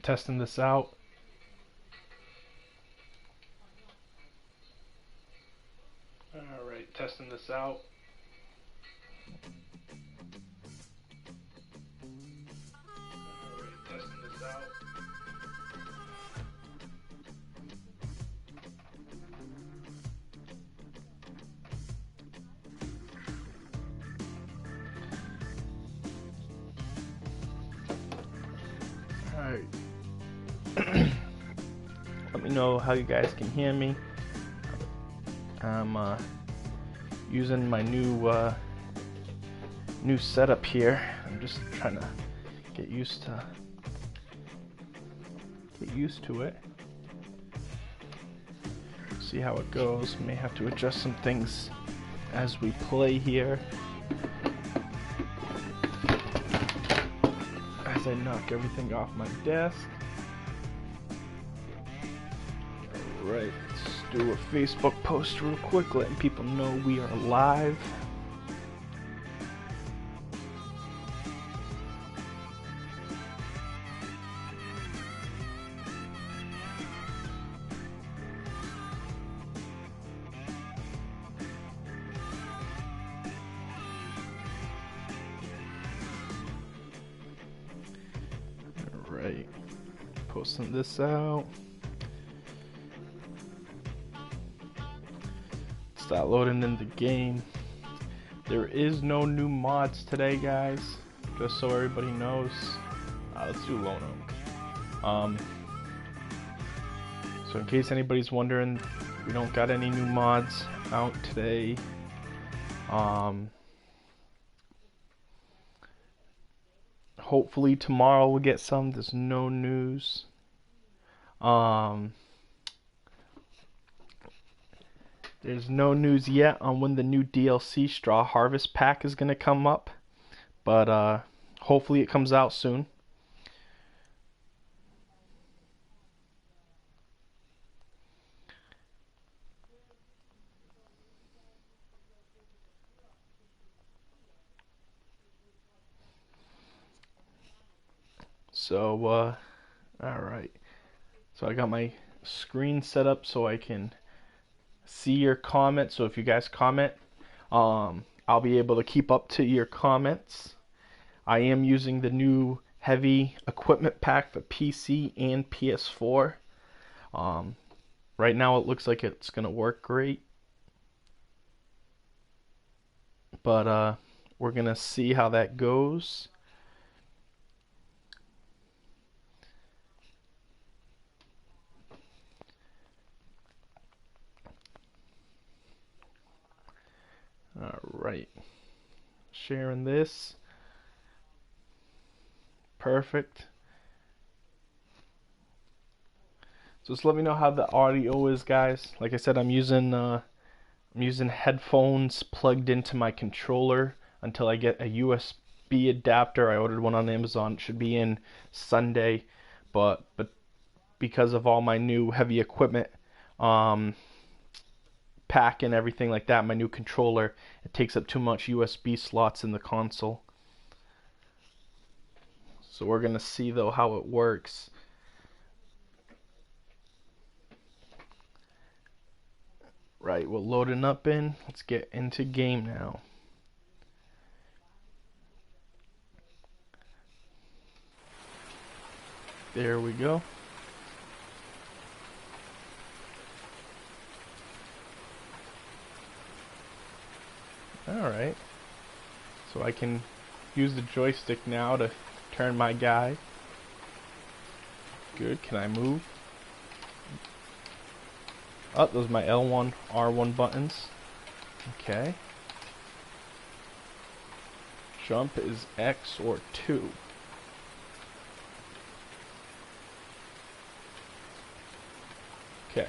testing this out. Alright, testing this out. Alright, testing this out. Alright. Let me know how you guys can hear me. I'm using my new setup here. I'm just trying to get used to it. See how it goes. May have to adjust some things as we play here. As I knock everything off my desk. Alright, let's do a Facebook post real quick, letting people know we are live. Alright, posting this out. Start loading in the game. There is no new mods today, guys, just so everybody knows. Let's do Lono. So in case anybody's wondering, we don't got any new mods out today. Hopefully tomorrow we'll get some. There's no news. There's no news yet on when the new DLC Straw Harvest Pack is going to come up, but hopefully it comes out soon. So, alright. So I got my screen set up so I can see your comments. So if you guys comment, I'll be able to keep up to your comments. I am using the new heavy equipment pack for PC and PS4. Right now it looks like it's gonna work great, but we're gonna see how that goes. Alright, sharing this. Perfect. So just let me know how the audio is, guys. Like I said, I'm using headphones plugged into my controller until I get a USB adapter. I ordered one on Amazon. It should be in Sunday, but because of all my new heavy equipment, pack and everything like that, my new controller, it takes up too much USB slots in the console. So we're gonna see though how it works. Right, we're loading up in. Let's get into game now. There we go. Alright, so I can use the joystick now to turn my guy. Good, can I move? Oh, those are my L1, R1 buttons. Okay. Jump is X or 2. Okay,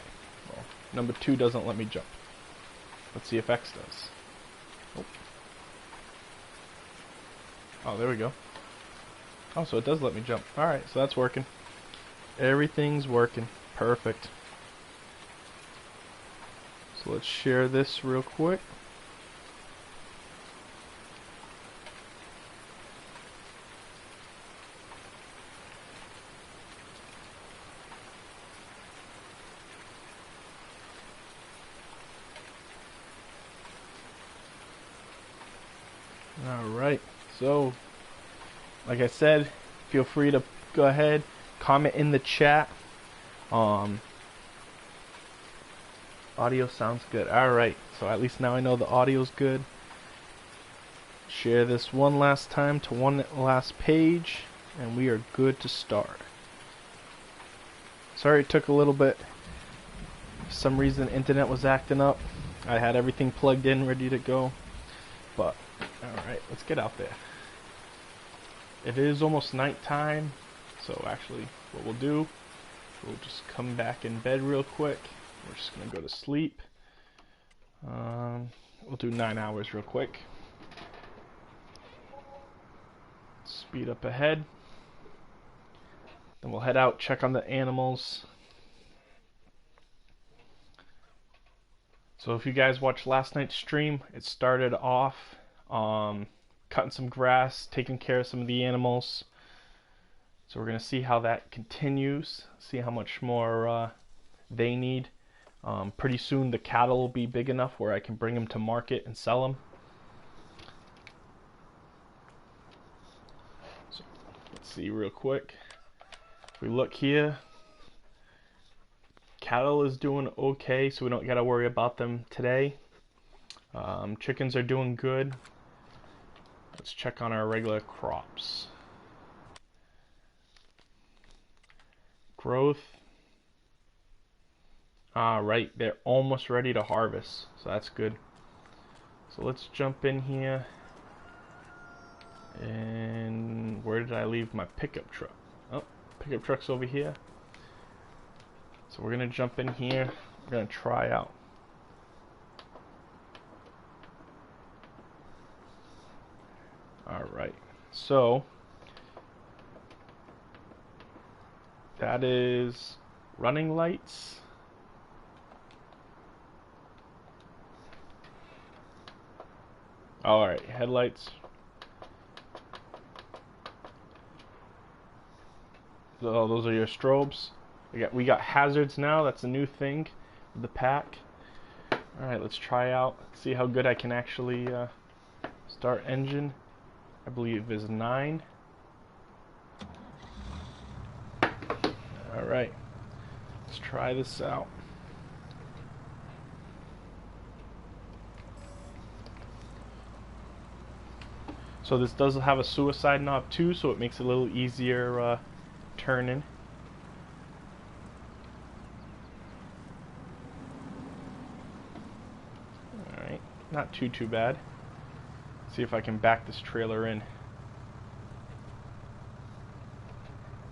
well, number 2 doesn't let me jump. Let's see if X does. Oh, there we go. Oh, so it does let me jump. Alright, so that's working. Everything's working. Perfect. So let's share this real quick. Alright, so like I said, feel free to go ahead, comment in the chat. Audio sounds good. Alright, so at least now I know the audio's good. Share this one last time to one last page, and we are good to start. Sorry it took a little bit. For some reason internet was acting up. I had everything plugged in, ready to go. But, alright, let's get out there. It is almost nighttime, so actually what we'll do, we'll just come back in bed real quick. We're just going to go to sleep. We'll do 9 hours real quick. Speed up ahead. Then we'll head out, check on the animals. So if you guys watched last night's stream, it started off cutting some grass, taking care of some of the animals. So we're going to see how that continues, see how much more they need. Pretty soon the cattle will be big enough where I can bring them to market and sell them. So let's see real quick. If we look here, cattle is doing okay, so we don't got to worry about them today. Chickens are doing good. Let's check on our regular crops. Growth. Right, they're almost ready to harvest, so that's good. So let's jump in here. And where did I leave my pickup truck? Oh, pickup truck's over here. So we're gonna jump in here. We're gonna try out. Alright, so that is running lights. Alright, headlights. Oh, those are your strobes. We got hazards now. That's a new thing with the pack. Alright, let's try out. See how good I can actually start engine. I believe is 9. Alright, let's try this out. So this does have a suicide knob too, so it makes it a little easier turning. Alright, not too bad. See if I can back this trailer in.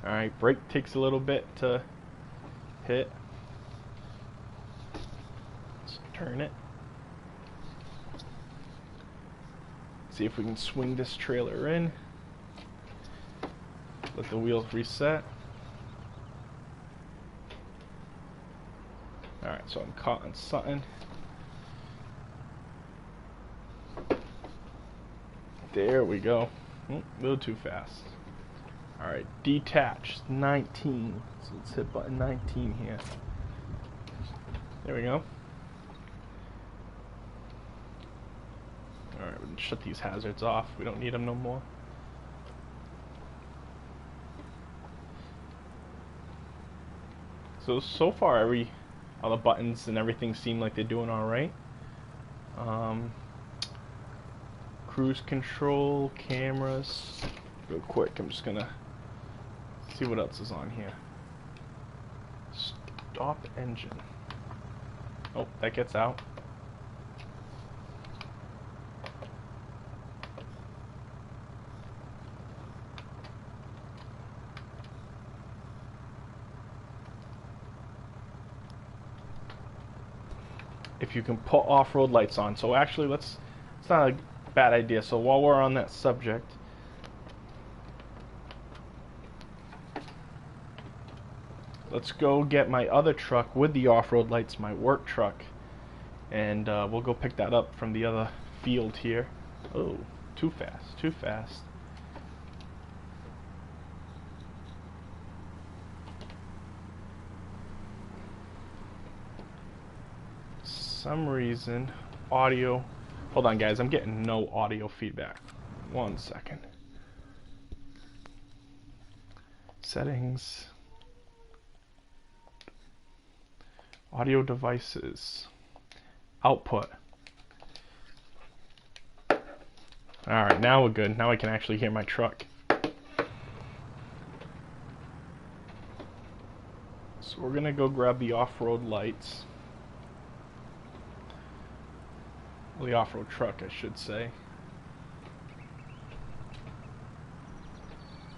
Alright, brake takes a little bit to hit. Let's turn it. See if we can swing this trailer in. Let the wheels reset. Alright, so I'm caught on something. There we go. A little too fast. Alright, detached 19. So let's hit button 19 here. There we go. Alright, we can shut these hazards off. We don't need them no more. So far all the buttons and everything seem like they're doing alright. Cruise control, cameras. Real quick, I'm just gonna see what else is on here. Stop engine. Oh, that gets out. If you can put off-road lights on. So actually, it's not a bad idea. So while we're on that subject, let's go get my other truck with the off-road lights, my work truck, and we'll go pick that up from the other field here. Oh, too fast, too fast. Some reason audio, hold on guys, I'm getting no audio feedback. 1 second. Settings. Audio devices. Output. Alright, now we're good. Now I can actually hear my truck. So we're gonna go grab the off-road lights. Well, the off-road truck, I should say.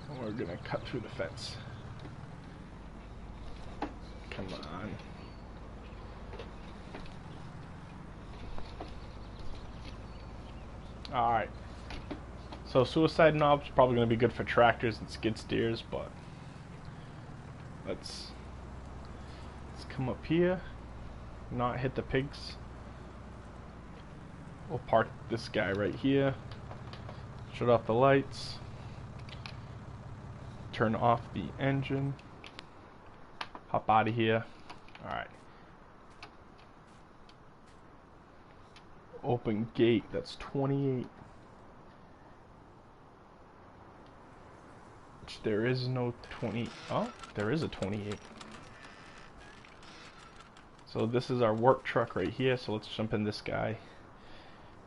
And we're gonna cut through the fence. Come on. Alright. So suicide knob's probably going to be good for tractors and skid steers, but let's come up here, not hit the pigs. We'll park this guy right here, shut off the lights, turn off the engine, hop out of here. Alright. Open gate, that's 28. There is no 20. Oh, there is a 28. So this is our work truck right here. So let's jump in this guy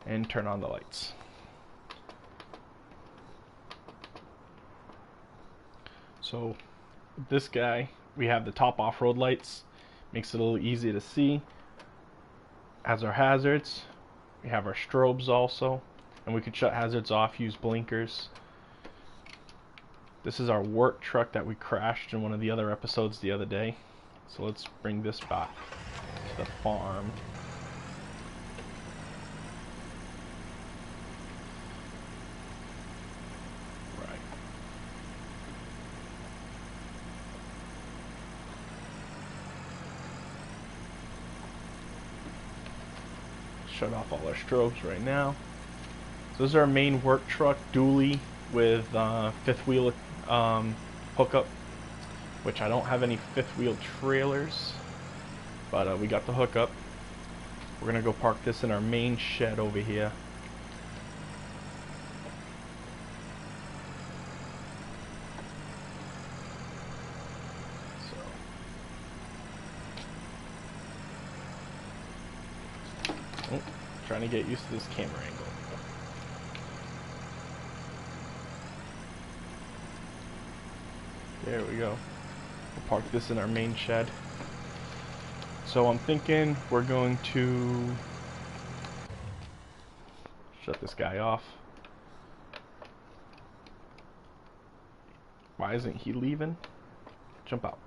and turn on the lights. So this guy, we have the top off-road lights. Makes it a little easier to see. Has our hazards. We have our strobes also. And we can shut hazards off, use blinkers. This is our work truck that we crashed in one of the other episodes the other day. So let's bring this back to the farm. Right. Shut off all our strobes right now. So this is our main work truck, dually with fifth wheel hookup, which I don't have any fifth wheel trailers, but we got the hookup. We're gonna go park this in our main shed over here. Oh, trying to get used to this camera angle. There we go. We'll park this in our main shed. So I'm thinking we're going to shut this guy off. Why isn't he leaving? Jump out.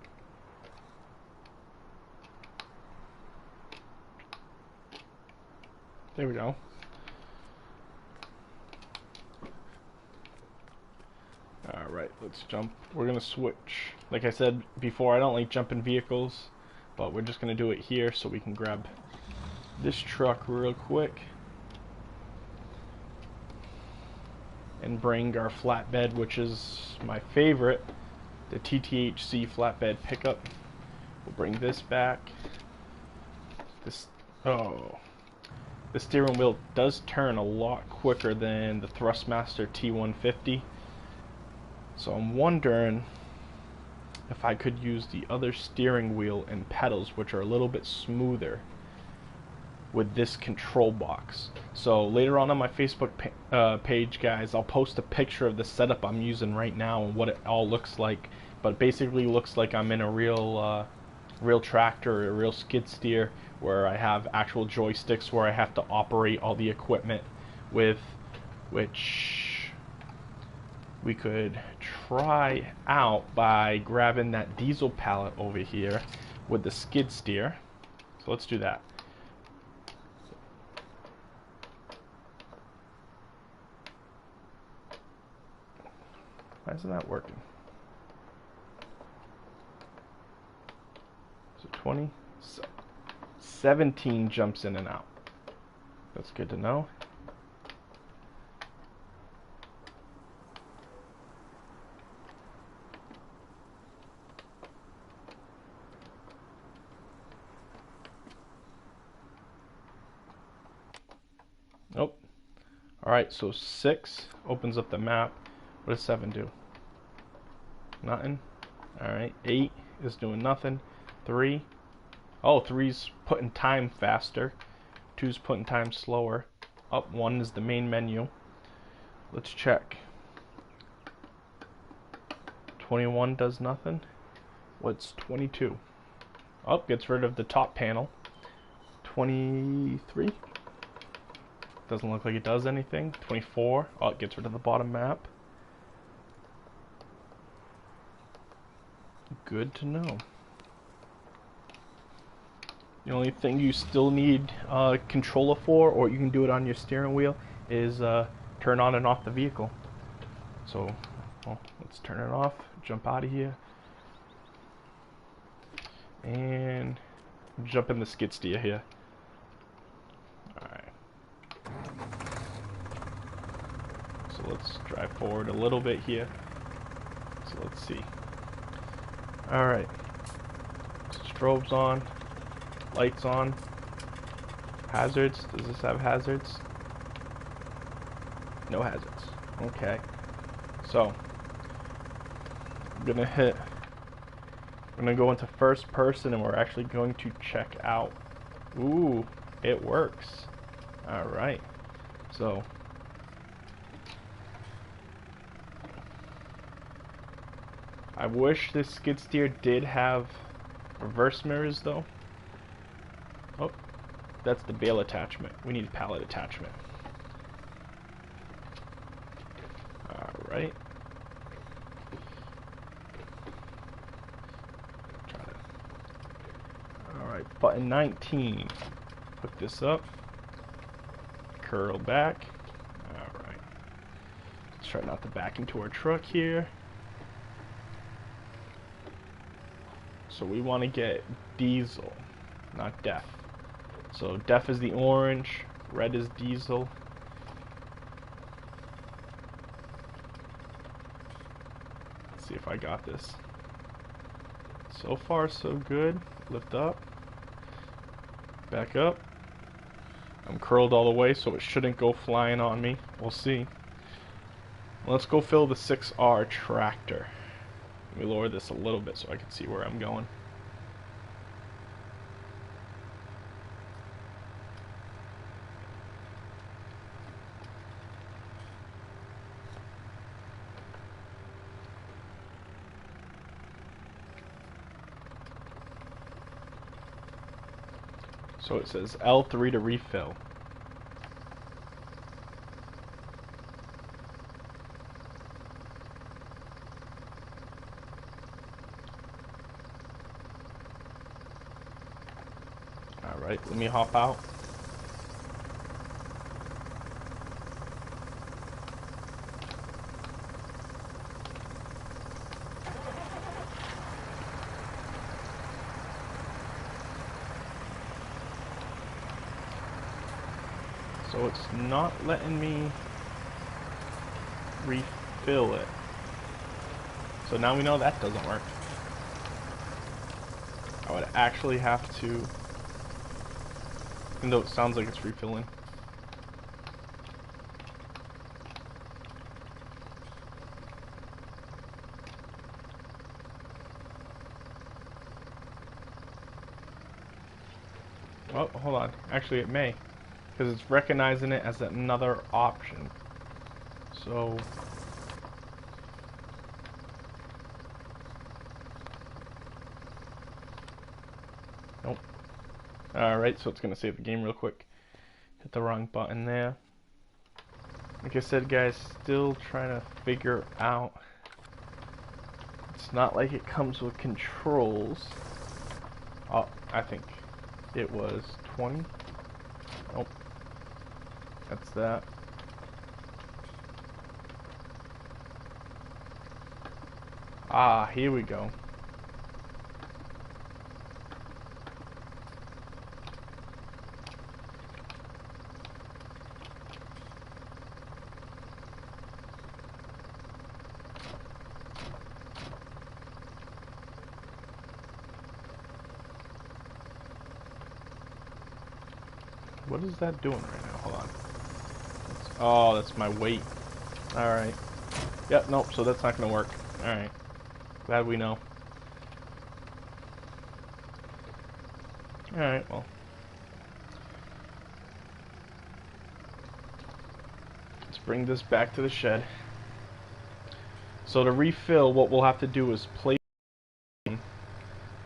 There we go. Alright, let's jump. We're gonna switch. Like I said before, I don't like jumping vehicles, but we're just gonna do it here so we can grab this truck real quick and bring our flatbed, which is my favorite, the TTHC flatbed pickup. We'll bring this back. The steering wheel does turn a lot quicker than the Thrustmaster T150. So I'm wondering if I could use the other steering wheel and pedals, which are a little bit smoother, with this control box. So later on my Facebook page, guys, I'll post a picture of the setup I'm using right now and what it all looks like. But it basically looks like I'm in a real tractor or a real skid steer, where I have actual joysticks where I have to operate all the equipment with, which we could try out by grabbing that diesel pallet over here with the skid steer. So let's do that. Why isn't that working? So 20, 17 jumps in and out. That's good to know. Nope. Alright, so 6 opens up the map. What does 7 do? Nothing. Alright, 8 is doing nothing. 3. Oh, 3's putting time faster. 2's putting time slower. Up 1 is the main menu. Let's check. 21 does nothing. What's 22? Oh, gets rid of the top panel. 23. Doesn't look like it does anything. 24. Oh, it gets rid of the bottom map. Good to know. The only thing you still need a controller for, or you can do it on your steering wheel, is turn on and off the vehicle. So, well, let's turn it off, jump out of here, and jump in the skid steer here. Alright. So let's drive forward a little bit here. So let's see. Alright. Strobes on. Lights on. Hazards. Does this have hazards? No hazards. Okay. So, I'm gonna go into first person and we're actually going to check out. Ooh, it works. Alright. So, I wish this skid steer did have reverse mirrors though. Oh, that's the bale attachment. We need pallet attachment. Alright. Alright, button 19. Hook this up. Curl back. Alright. Let's try not to back into our truck here. So we want to get diesel, not def. So def is the orange, red is diesel. Let's see if I got this. So far so good. Lift up. Back up. I'm curled all the way so it shouldn't go flying on me. We'll see. Let's go fill the 6R tractor. Let me lower this a little bit so I can see where I'm going. So it says L3 to refill. Alright, let me hop out. So it's not letting me refill it. So now we know that doesn't work. I would actually have to, even though it sounds like it's refilling. Oh, hold on. Actually, it may. Because it's recognizing it as another option. So nope. Alright, so it's gonna save the game real quick. Hit the wrong button there. Like I said, guys, still trying to figure out. It's not like it comes with controls. Oh, I think it was 20. Nope. That's that. Ah, here we go. What is that doing right now? Hold on. Let's Oh, that's my weight. Alright. Yep, nope, so that's not gonna work. Alright. Glad we know. Alright, well. Let's bring this back to the shed. So to refill, what we'll have to do is place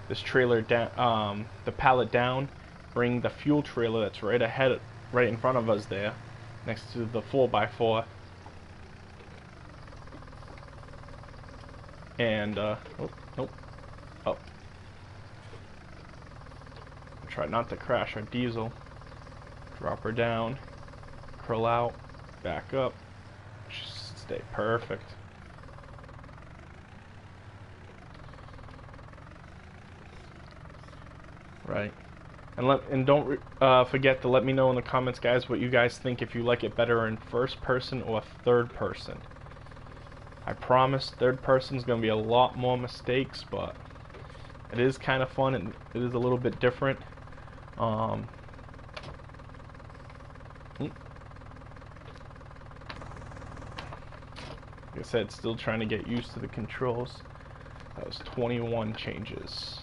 this trailer down, the pallet down, bring the fuel trailer that's right ahead, right in front of us there, next to the 4x4, and oh, nope, oh, try not to crash our diesel. Drop her down, curl out, back up, just stay perfect. Right. And don't forget to let me know in the comments, guys, what you guys think, if you like it better in first person or third person. I promise third person is going to be a lot more mistakes, but it is kind of fun and it is a little bit different. Like I said, still trying to get used to the controls. That was 21 changes.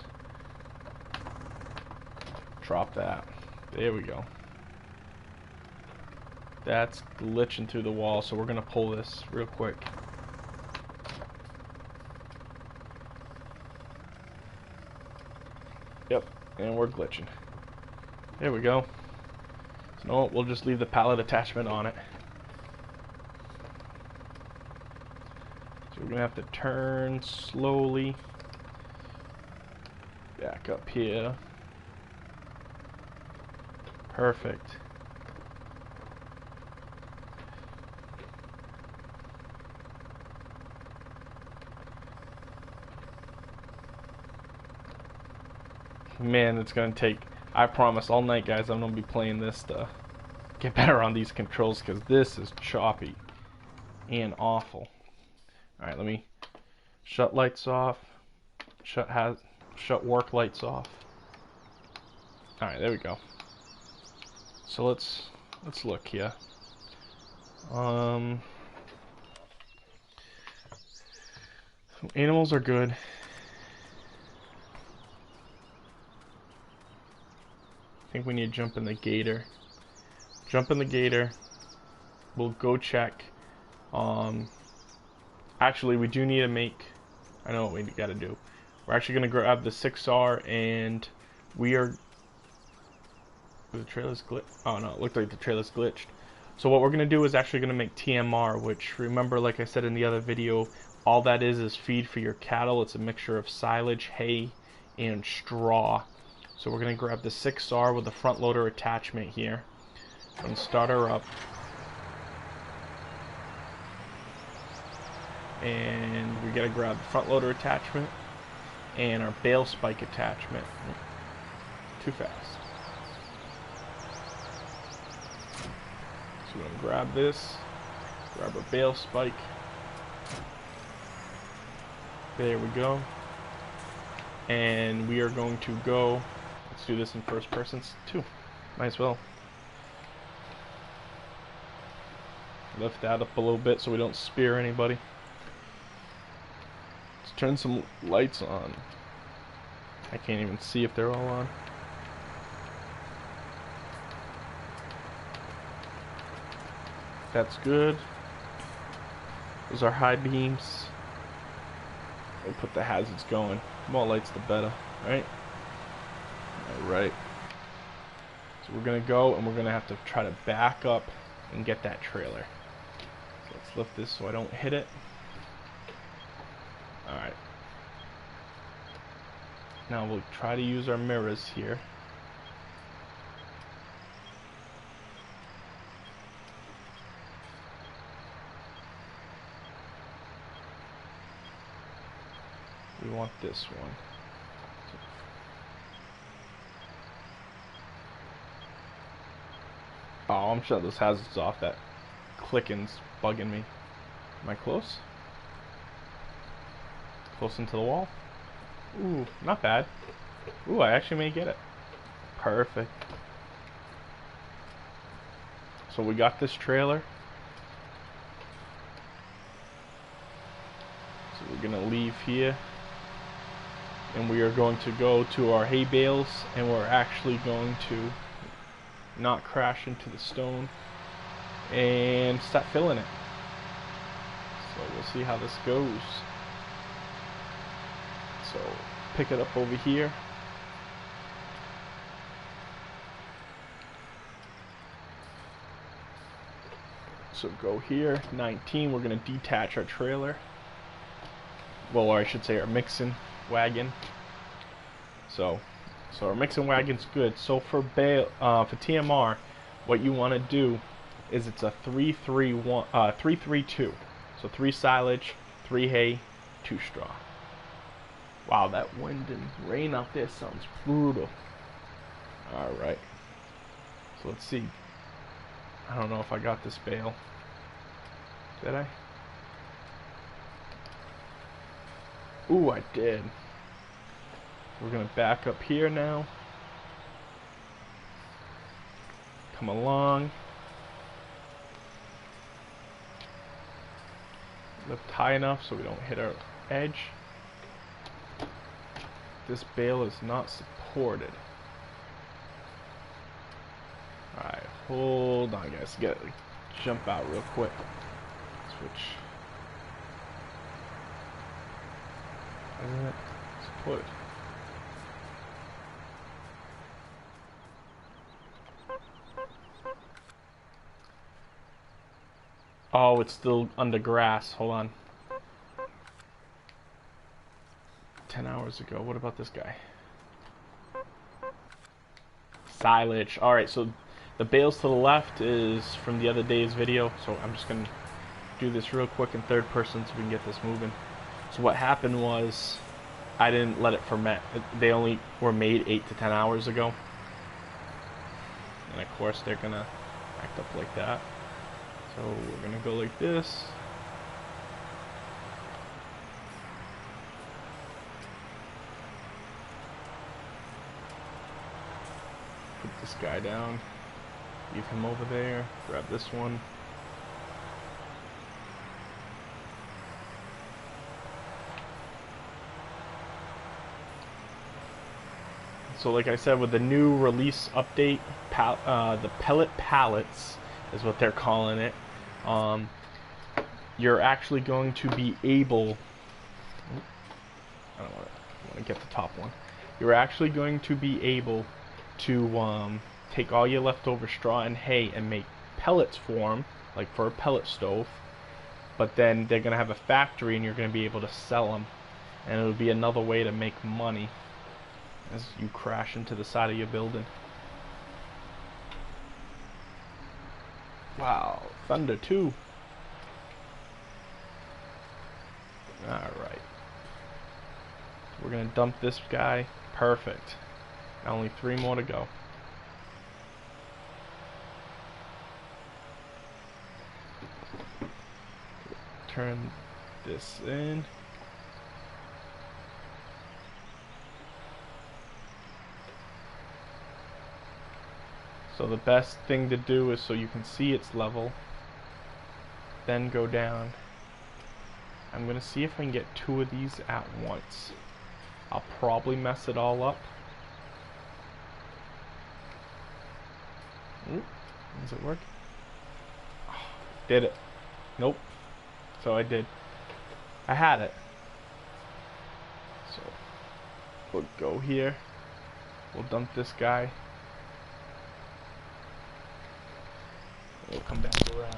Drop that. There we go. That's glitching through the wall, so we're gonna pull this real quick. Yep, and we're glitching. There we go. So no, we'll just leave the pallet attachment on it. So we're gonna have to turn slowly back up here. Perfect. Man, it's gonna take, I promise, all night, guys. I'm gonna be playing this to get better on these controls, because this is choppy and awful. Alright, let me shut lights off, shut work lights off. Alright, there we go. So let's look here. Animals are good. I think we need to jump in the gator. Jump in the gator. We'll go check. Actually, we do need to make, I know what we gotta do. We're actually gonna grab the 6R, and we are, the trailer's glitched. Oh no, it looked like the trailer's glitched. So what we're gonna do is actually gonna make TMR, which, remember, like I said in the other video, all that is feed for your cattle. It's a mixture of silage, hay, and straw. So we're gonna grab the 6R with the front loader attachment here and start her up. And we gotta grab the front loader attachment and our bale spike attachment. Too fast. So we're gonna grab this, grab our bale spike. There we go. And we are going to go, let's do this in first person too. Might as well. Lift that up a little bit so we don't spear anybody. Let's turn some lights on. I can't even see if they're all on. That's good. Those are high beams. We'll put the hazards going. The more lights, the better, right? Alright. So we're gonna go, and we're gonna have to try to back up and get that trailer. So let's lift this so I don't hit it. Alright. Now we'll try to use our mirrors here. We want this one. Oh, I'm shutting those hazards off. That clicking's bugging me. Am I close? Close into the wall? Ooh, not bad. Ooh, I actually may get it. Perfect. So we got this trailer. gonna leave here, and we are going to go to our hay bales, and we're actually going to not crash into the stone and start filling it. So we'll see how this goes. So pick it up over here. So go here, 19, we're gonna detach our trailer. Well, or I should say our mixing wagon. So our mixing wagon's good. So for TMR, what you want to do is it's a 3-3-2. So 3 silage, 3 hay, 2 straw. Wow, that wind and rain out there sounds brutal. All right. So let's see. I don't know if I got this bale. Did I? Ooh, I did. We're gonna back up here now. Come along. Lift high enough so we don't hit our edge. This bale is not supported. Alright, hold on guys. Jump out real quick. Switch. Isn't it supported? Oh, it's still under grass. Hold on. 10 hours ago. What about this guy? Silage. Alright, so the bales to the left is from the other day's video. So I'm just going to do this real quick in third person so we can get this moving. So what happened was I didn't let it ferment. They only were made 8 to 10 hours ago. And of course they're going to act up like that. So we're going to go like this. Put this guy down. Leave him over there. Grab this one. So like I said, with the new release update, the pellet pallets is what they're calling it. You're actually going to be able, I want to get the top one. You're actually going to be able to take all your leftover straw and hay and make pellets for them, like for a pellet stove. But then they're going to have a factory and you're going to be able to sell them. And it'll be another way to make money as you crash into the side of your building. Wow, thunder too. Alright. We're gonna dump this guy. Perfect. Now only 3 more to go. Turn this in. So the best thing to do is so you can see its level, then go down. I'm gonna see if I can get 2 of these at once. I'll probably mess it all up. Ooh, does it work? Oh, did it? Nope. So I did. I had it. So we'll go here. We'll dump this guy. We'll come back around.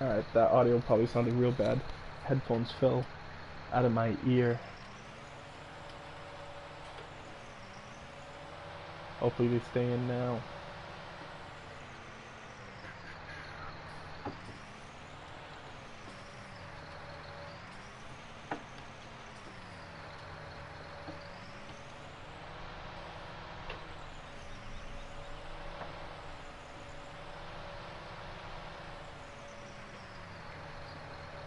Alright, that audio probably sounded real bad. Headphones fell out of my ear. Hopefully they stay in now.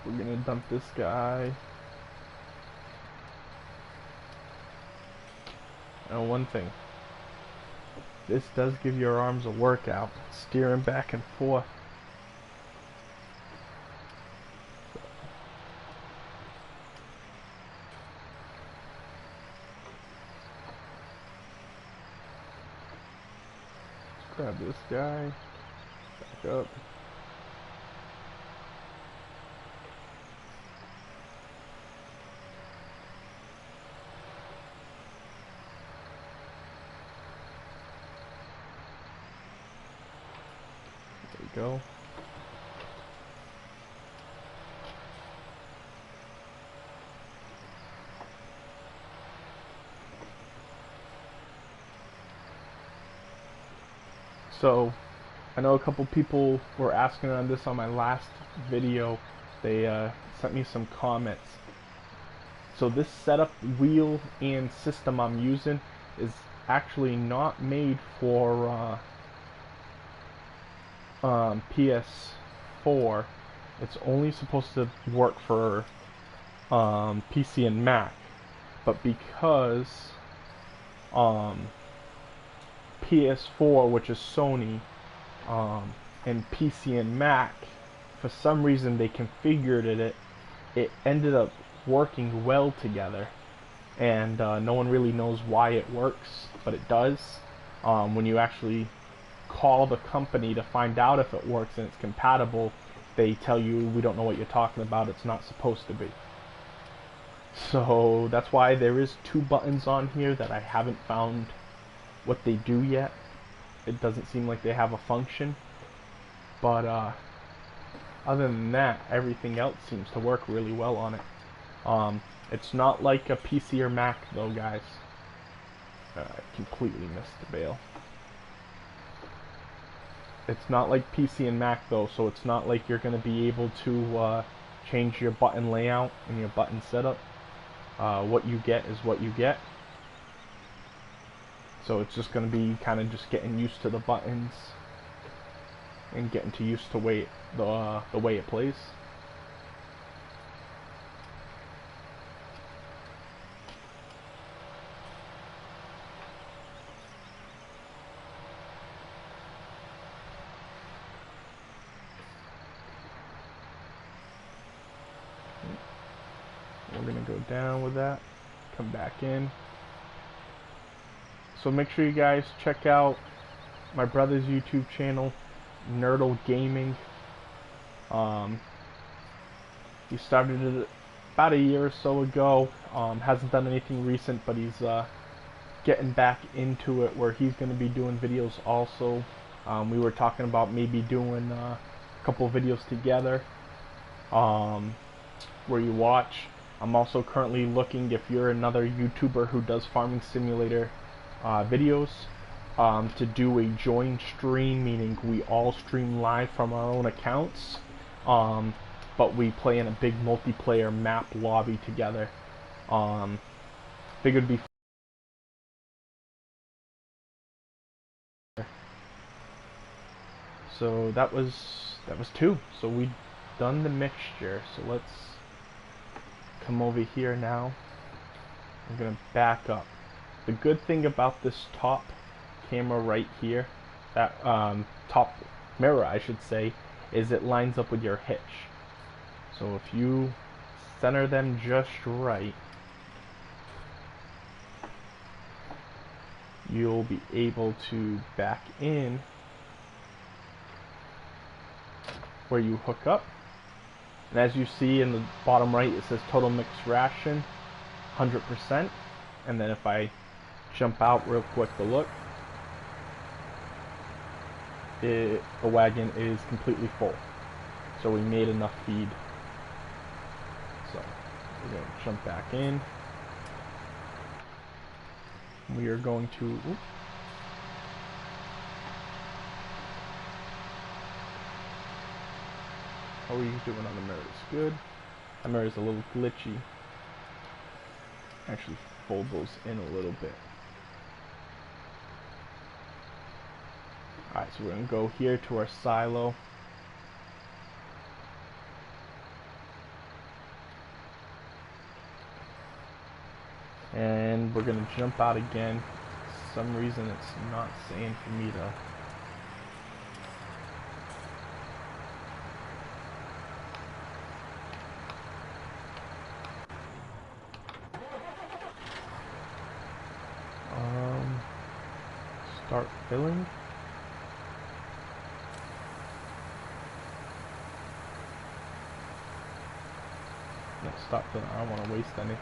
We're gonna dump this guy. Now one thing, this does give your arms a workout, steering back and forth. Let's grab this guy, back up. There we go. So, I know a couple people were asking on this on my last video. They sent me some comments. So this setup, wheel, and system I'm using is actually not made for PS4. It's only supposed to work for PC and Mac. But because PS4, which is Sony, and PC and Mac, for some reason they configured it ended up working well together, and no one really knows why it works, but it does. When you actually call the company to find out if it works and it's compatible, they tell you, we don't know what you're talking about, it's not supposed to be. So that's why there is 2 buttons on here that I haven't found what they do yet. It doesn't seem like they have a function, but other than that, everything else seems to work really well on it. It's not like a PC or Mac though, guys. I completely missed the bail. It's not like PC and Mac though, so it's not like you're going to be able to change your button layout and your button setup. What you get is what you get. So it's just going to be kind of just getting used to the buttons and getting used to the way it plays. We're going to go down with that, come back in. So make sure you guys check out my brother's YouTube channel, Nerdle Gaming. He started it about a year or so ago. Hasn't done anything recent, but he's getting back into it where he's going to be doing videos also. We were talking about maybe doing a couple videos together where you watch. I'm also currently looking, if you're another YouTuber who does Farming Simulator videos, to do a joint stream, meaning we all stream live from our own accounts, but we play in a big multiplayer map lobby together. Figured it'd be so that was 2. So we've done the mixture. So let's come over here now. I'm gonna back up. The good thing about this top camera right here, that top mirror I should say, is it lines up with your hitch. So if you center them just right, you'll be able to back in where you hook up. And as you see in the bottom right, it says total mixed ration 100%. And then if I jump out real quick to look, the wagon is completely full. So we made enough feed. So we're going to jump back in. We are going to... Oops. How are you doing on the mirrors? Good. The mirror's a little glitchy. Actually fold those in a little bit. Alright, so we're going to go here to our silo. And we're going to jump out again. some reason it's not saying for me to. Start filling. No, stop filling. I don't want to waste any.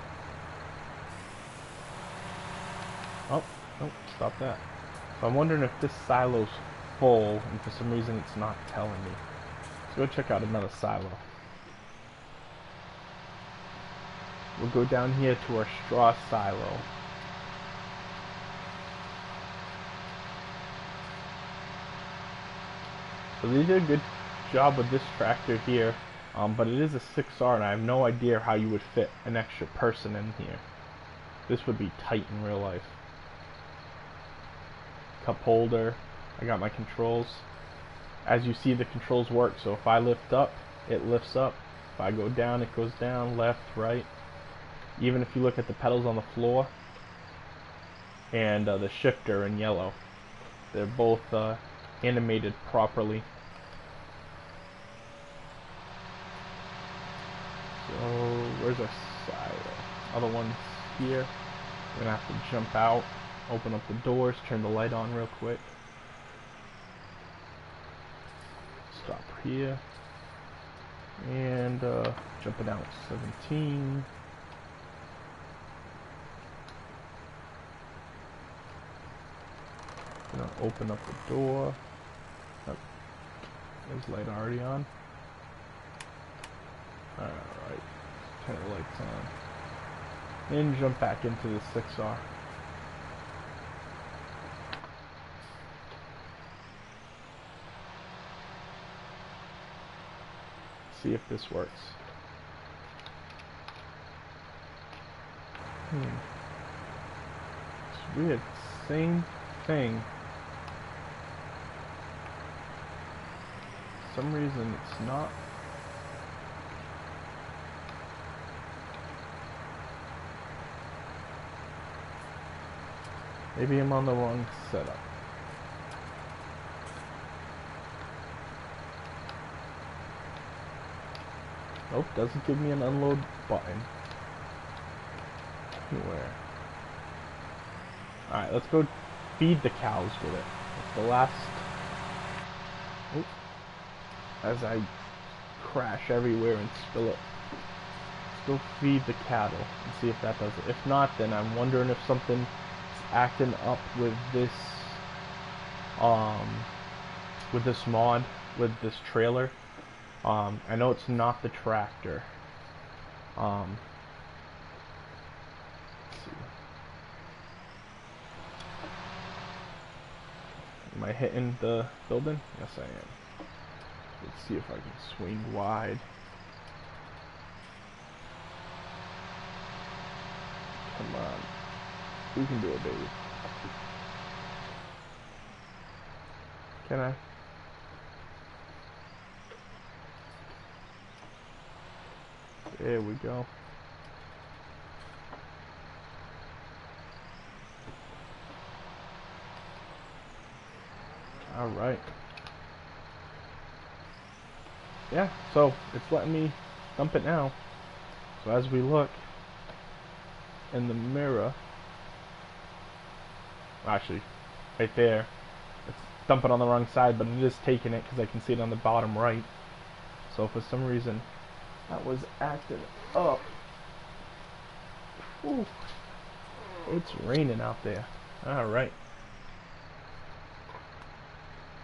Oh, nope, stop that. So I'm wondering if this silo's full, and for some reason it's not telling me. Let's go check out another silo. We'll go down here to our straw silo. So they did a good job with this tractor here, but it is a 6R, and I have no idea how you would fit an extra person in here. This would be tight in real life. Cup holder. I got my controls. As you see, the controls work. So if I lift up, it lifts up. If I go down, it goes down. Left, right. Even if you look at the pedals on the floor and the shifter in yellow, they're both animated properly. So where's our silo? Other one's here. We're gonna have to jump out, open up the doors, turn the light on real quick. Stop here. And jumping out 17. Gonna open up the door. Oh, is light already on? Alright. Turn the lights on. And jump back into the 6R. See if this works. It's weird. Same thing. For some reason it's not. Maybe I'm on the wrong setup. Nope, doesn't give me an unload button. Anywhere. Alright, let's go feed the cows with it. It's the last... Oop. As I crash everywhere and spill it. Let's go feed the cattle and see if that does it. If not, then I'm wondering if something's acting up with this mod, with this trailer. I know it's not the tractor. Let's see. Am I hitting the building? Yes, I am. Let's see if I can swing wide. Come on. We can do it, baby. Can I? There we go. Alright. Yeah, so it's letting me dump it now. So as we look in the mirror, actually, right there, it's dumping on the wrong side, but it is taking it because I can see it on the bottom right. So for some reason, that was acting up. Ooh, it's raining out there. Alright.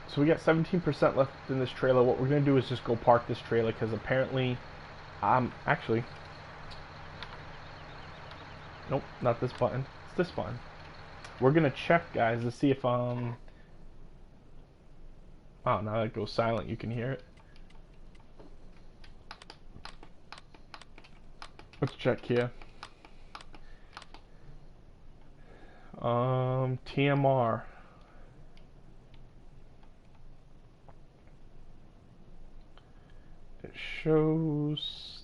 So we got 17% left in this trailer. What we're going to do is just go park this trailer because apparently, actually, nope, not this button. It's this button. We're going to check, guys, to see if, oh, now it goes silent. You can hear it. Let's check here. TMR. It shows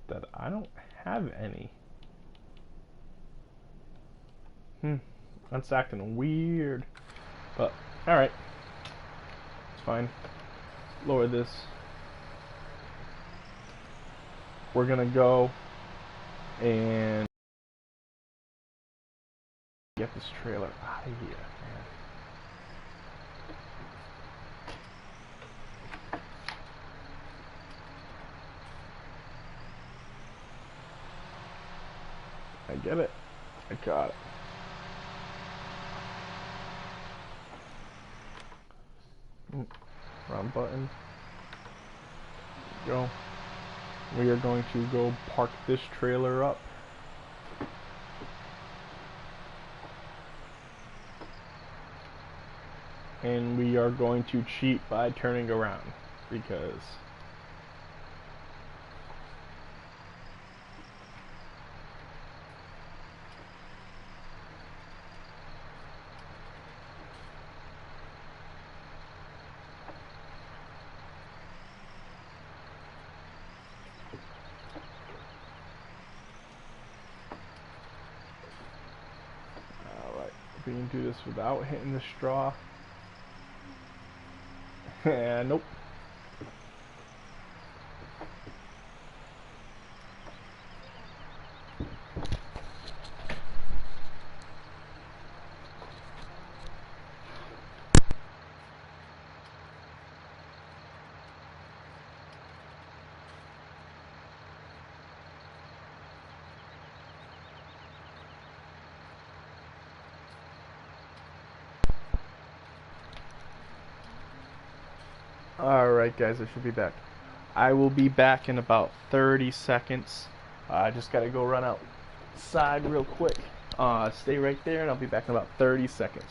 that I don't have any. That's acting weird. But, alright. It's fine. Lower this. We're gonna go and get this trailer out of here, man. I get it. I got it. Wrong button. There we go. We are going to go park this trailer up. And we are going to cheat by turning around because we can do this without hitting the straw. Nope. Alright guys, I should be back. I will be back in about 30 seconds. I just gotta go run outside real quick. Stay right there and I'll be back in about 30 seconds.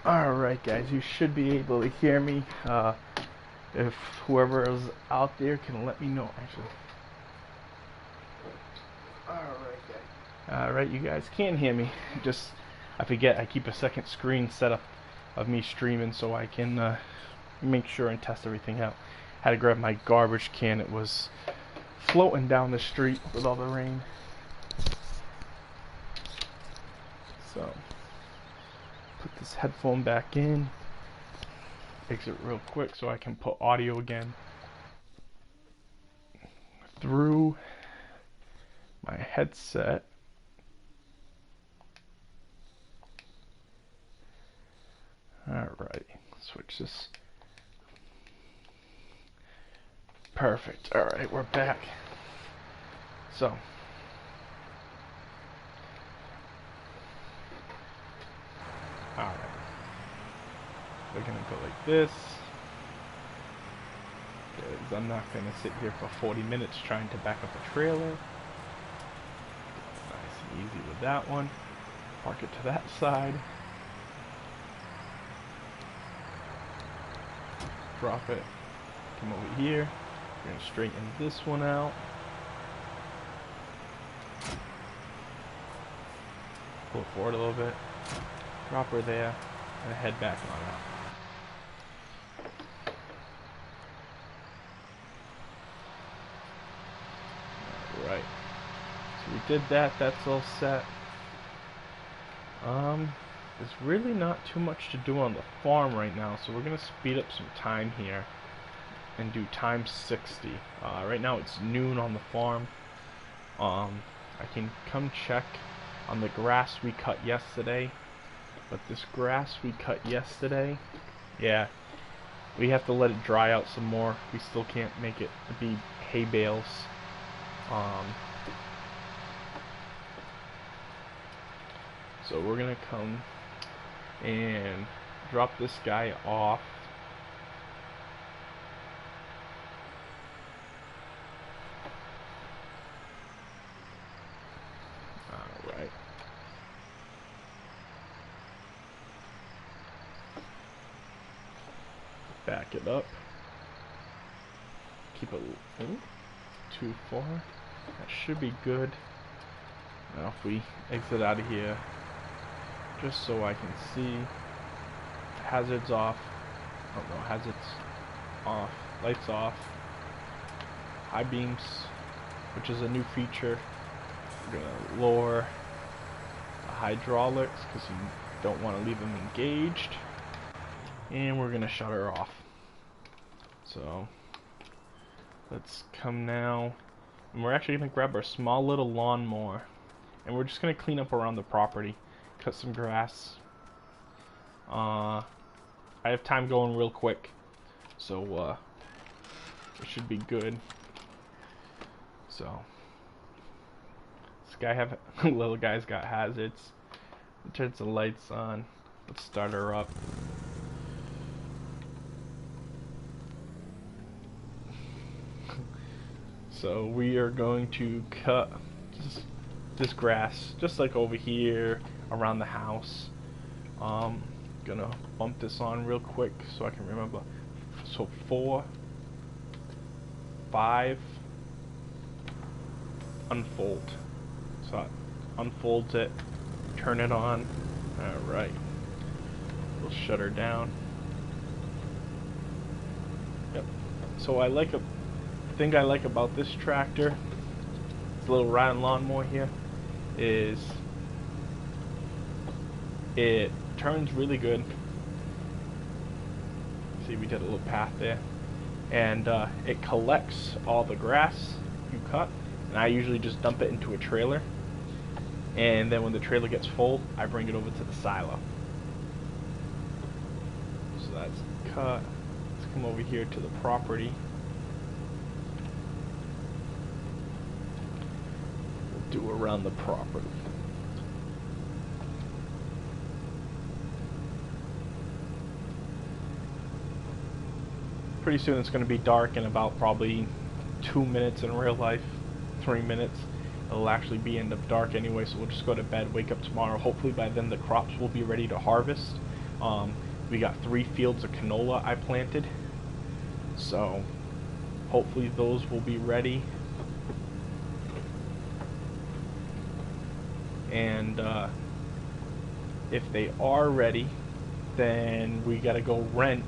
Alright guys, you should be able to hear me. If whoever is out there can let me know. Actually, alright you guys can hear me. Just, I forget, I keep a second screen set up of me streaming so I can make sure and test everything out. Had to grab my garbage can. It was floating down the street with all the rain. So Put this headphone back in. Exit real quick so I can put audio again through my headset. Alright, switch this. Perfect. Alright, we're back. So, alright. We're gonna go like this. Because I'm not gonna sit here for 40 minutes trying to back up a trailer. Nice and easy with that one. Park it to that side. Drop it. Come over here. We're gonna straighten this one out. Pull it forward a little bit. Drop her there. And head back on out. Alright. So we did that. That's all set. There's really not too much to do on the farm right now, so we're gonna speed up some time here and do times 60. Right now it's noon on the farm. I can come check on the grass we cut yesterday, but this grass we cut yesterday, yeah, we have to let it dry out some more. We still can't make it be hay bales. So we're gonna come and drop this guy off. Alright. Back it up. Keep it too far. That should be good. Now if we exit out of here, just so I can see, hazards off. Oh no, hazards off, lights off, high beams, which is a new feature. We're gonna lower the hydraulics because you don't want to leave them engaged, and we're gonna shut her off. So let's come now, and we're actually gonna grab our small little lawnmower, and we're just gonna clean up around the property. Cut some grass. I have time going real quick, so it should be good. So this guy little guy's got hazards. It turns the lights on. Let's start her up. So we are going to cut this grass just like over here around the house. Gonna bump this on real quick so I can remember. So 4, 5, unfold. So it unfolds it, turn it on. Alright. We'll shut her down. Yep. So thing I like about this tractor, this little riding lawnmower here, is it turns really good. See, we did a little path there, and it collects all the grass you cut, and I usually just dump it into a trailer, and then when the trailer gets full, I bring it over to the silo. So that's cut. Let's come over here to the property. We'll do around the property. Pretty soon it's going to be dark in about probably 2 minutes in real life, 3 minutes. It'll actually be end up dark anyway, so we'll just go to bed, wake up tomorrow. Hopefully by then the crops will be ready to harvest. We got 3 fields of canola I planted, so hopefully those will be ready. And if they are ready, then we gotta go rent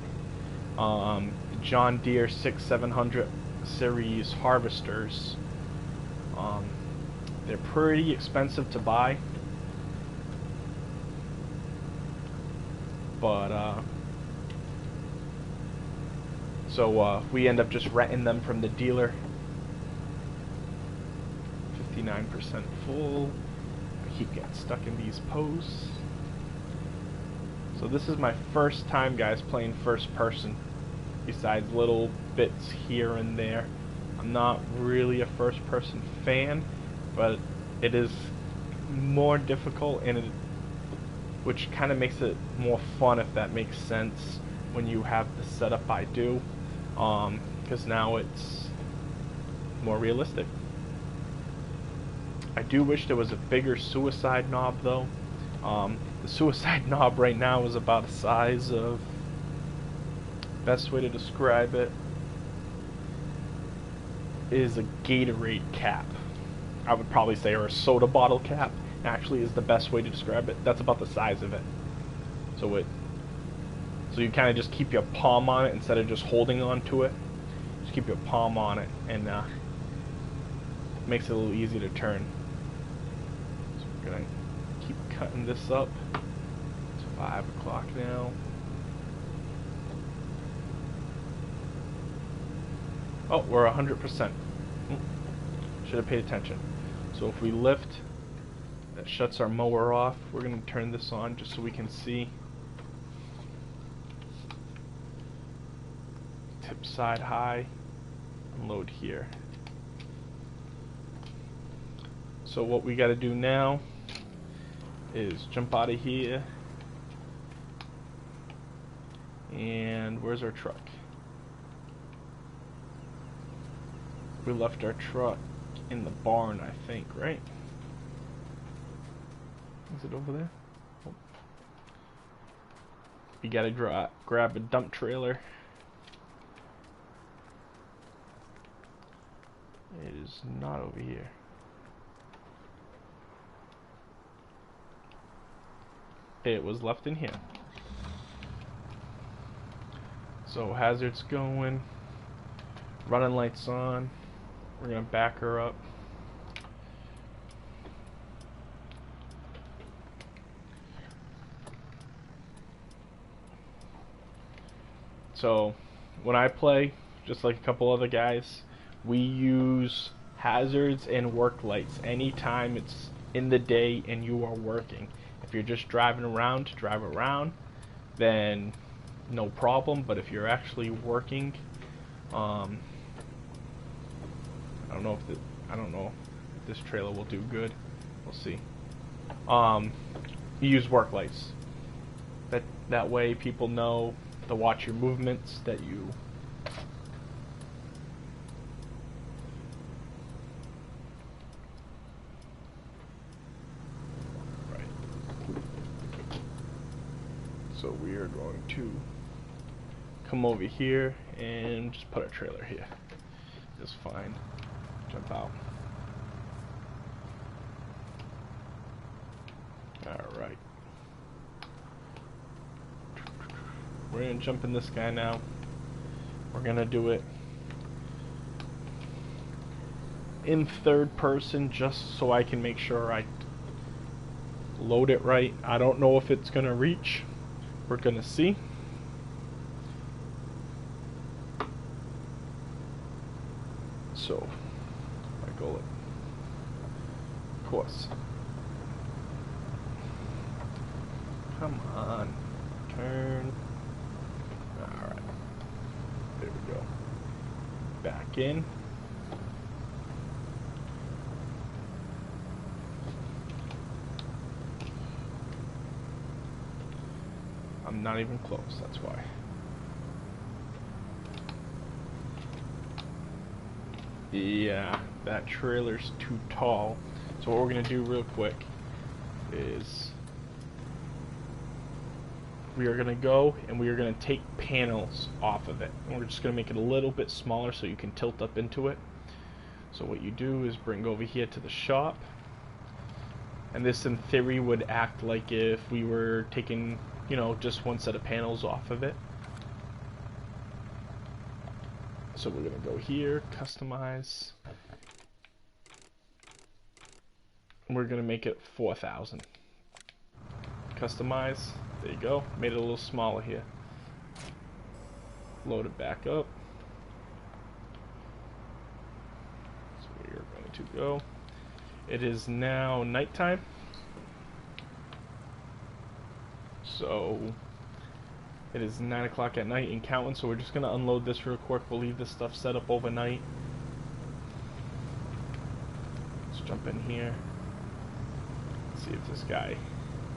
John Deere 6700 series harvesters. They're pretty expensive to buy. But so we end up just renting them from the dealer. 59% full. I keep getting stuck in these posts. So this is my first time, guys, playing first person, besides little bits here and there. I'm not really a first person fan, but it is more difficult, and which kind of makes it more fun, if that makes sense, when you have the setup I do, because now it's more realistic. I do wish there was a bigger suicide knob, though. The suicide knob right now is about the size of, best way to describe it is a Gatorade cap, I would probably say, or a soda bottle cap, actually, is the best way to describe it. That's about the size of it. So you kind of just keep your palm on it instead of just holding on to it. Just keep your palm on it, and makes it a little easier to turn. So we're gonna keep cutting this up. It's 5 o'clock now. Oh, we're 100%. Should have paid attention. So if we lift, that shuts our mower off. We're going to turn this on just so we can see. Tip side high. Unload here. So what we got to do now is jump out of here. And where's our truck? We left our truck in the barn, I think, right? Is it over there? Oh. We gotta grab a dump trailer. It is not over here. It was left in here. So hazards going, running lights on. We're gonna back her up. So when I play, just like a couple other guys, we use hazards and work lights anytime it's in the day and you are working. If you're just driving around to drive around, then no problem. But if you're actually working, I don't know if this trailer will do good. We'll see. You use work lights. That way people know to watch your movements, that you right. So we are going to come over here and just put our trailer here. Just fine. Jump out. Alright. We're going to jump in this guy now. We're going to do it in third person just so I can make sure I load it right. I don't know if it's going to reach. We're going to see. So, I go it. Of course. Come on. Turn. Alright. There we go. Back in. I'm not even close, that's why. Yeah, that trailer's too tall. So what we're gonna do real quick is we are gonna go and we are gonna take panels off of it. And we're just gonna make it a little bit smaller so you can tilt up into it. So what you do is bring over here to the shop. And this in theory would act like if we were taking, you know, just one set of panels off of it. So we're going to go here, customize. We're going to make it 4,000. Customize. There you go. Made it a little smaller here. Load it back up. So we are going to go. It is now nighttime. So it is 9 o'clock at night and counting, so we're just going to unload this real quick. We'll leave this stuff set up overnight. Let's jump in here. Let's see if this guy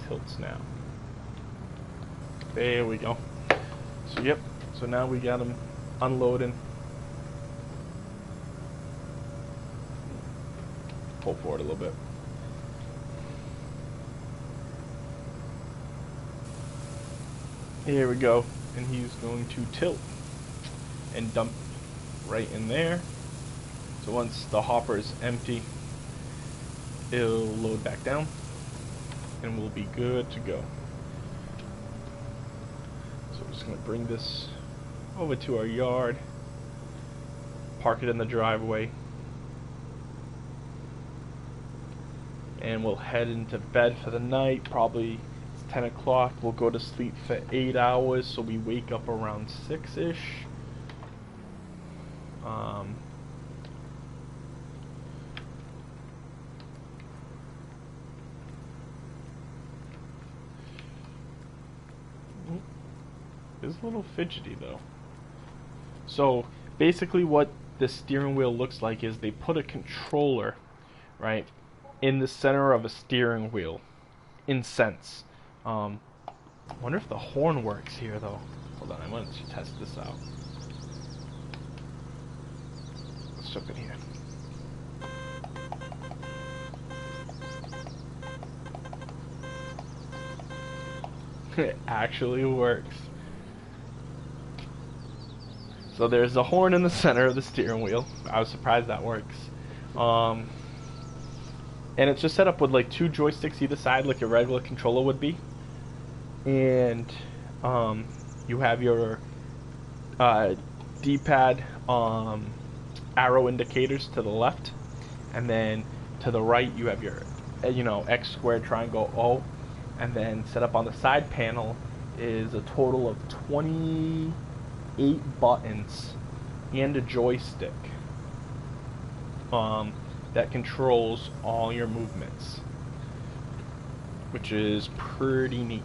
tilts now. There we go. So yep, so now we got him unloading. Pull forward a little bit. Here we go, and he's going to tilt and dump right in there. So once the hopper is empty, it'll load back down and we'll be good to go. So we're just going to bring this over to our yard, park it in the driveway, and we'll head into bed for the night. Probably 10 o'clock. We'll go to sleep for 8 hours, so we wake up around 6-ish. It's a little fidgety though. So basically what the steering wheel looks like is they put a controller, right, in the center of a steering wheel, in sense. I wonder if the horn works here though. Hold on, I want to test this out. Let's jump in here. It actually works. So there's a horn in the center of the steering wheel. I was surprised that works. And it's just set up with like 2 joysticks either side, like a regular controller would be. And you have your D-pad arrow indicators to the left, and then to the right you have your X squared triangle O, and then set up on the side panel is a total of 28 buttons and a joystick that controls all your movements, which is pretty neat.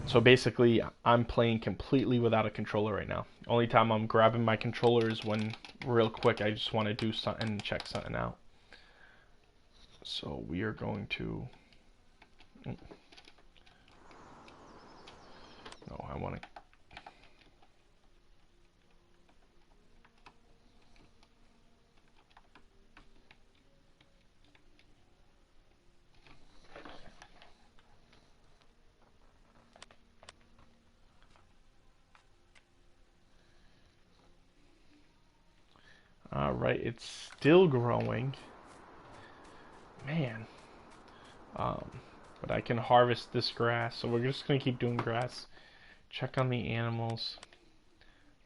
So basically, I'm playing completely without a controller right now. Only time I'm grabbing my controller is when, real quick, I just want to do something and check something out. So we are going to... No, I want to... Alright, it's still growing. Man. But I can harvest this grass, so we're just going to keep doing grass. Check on the animals.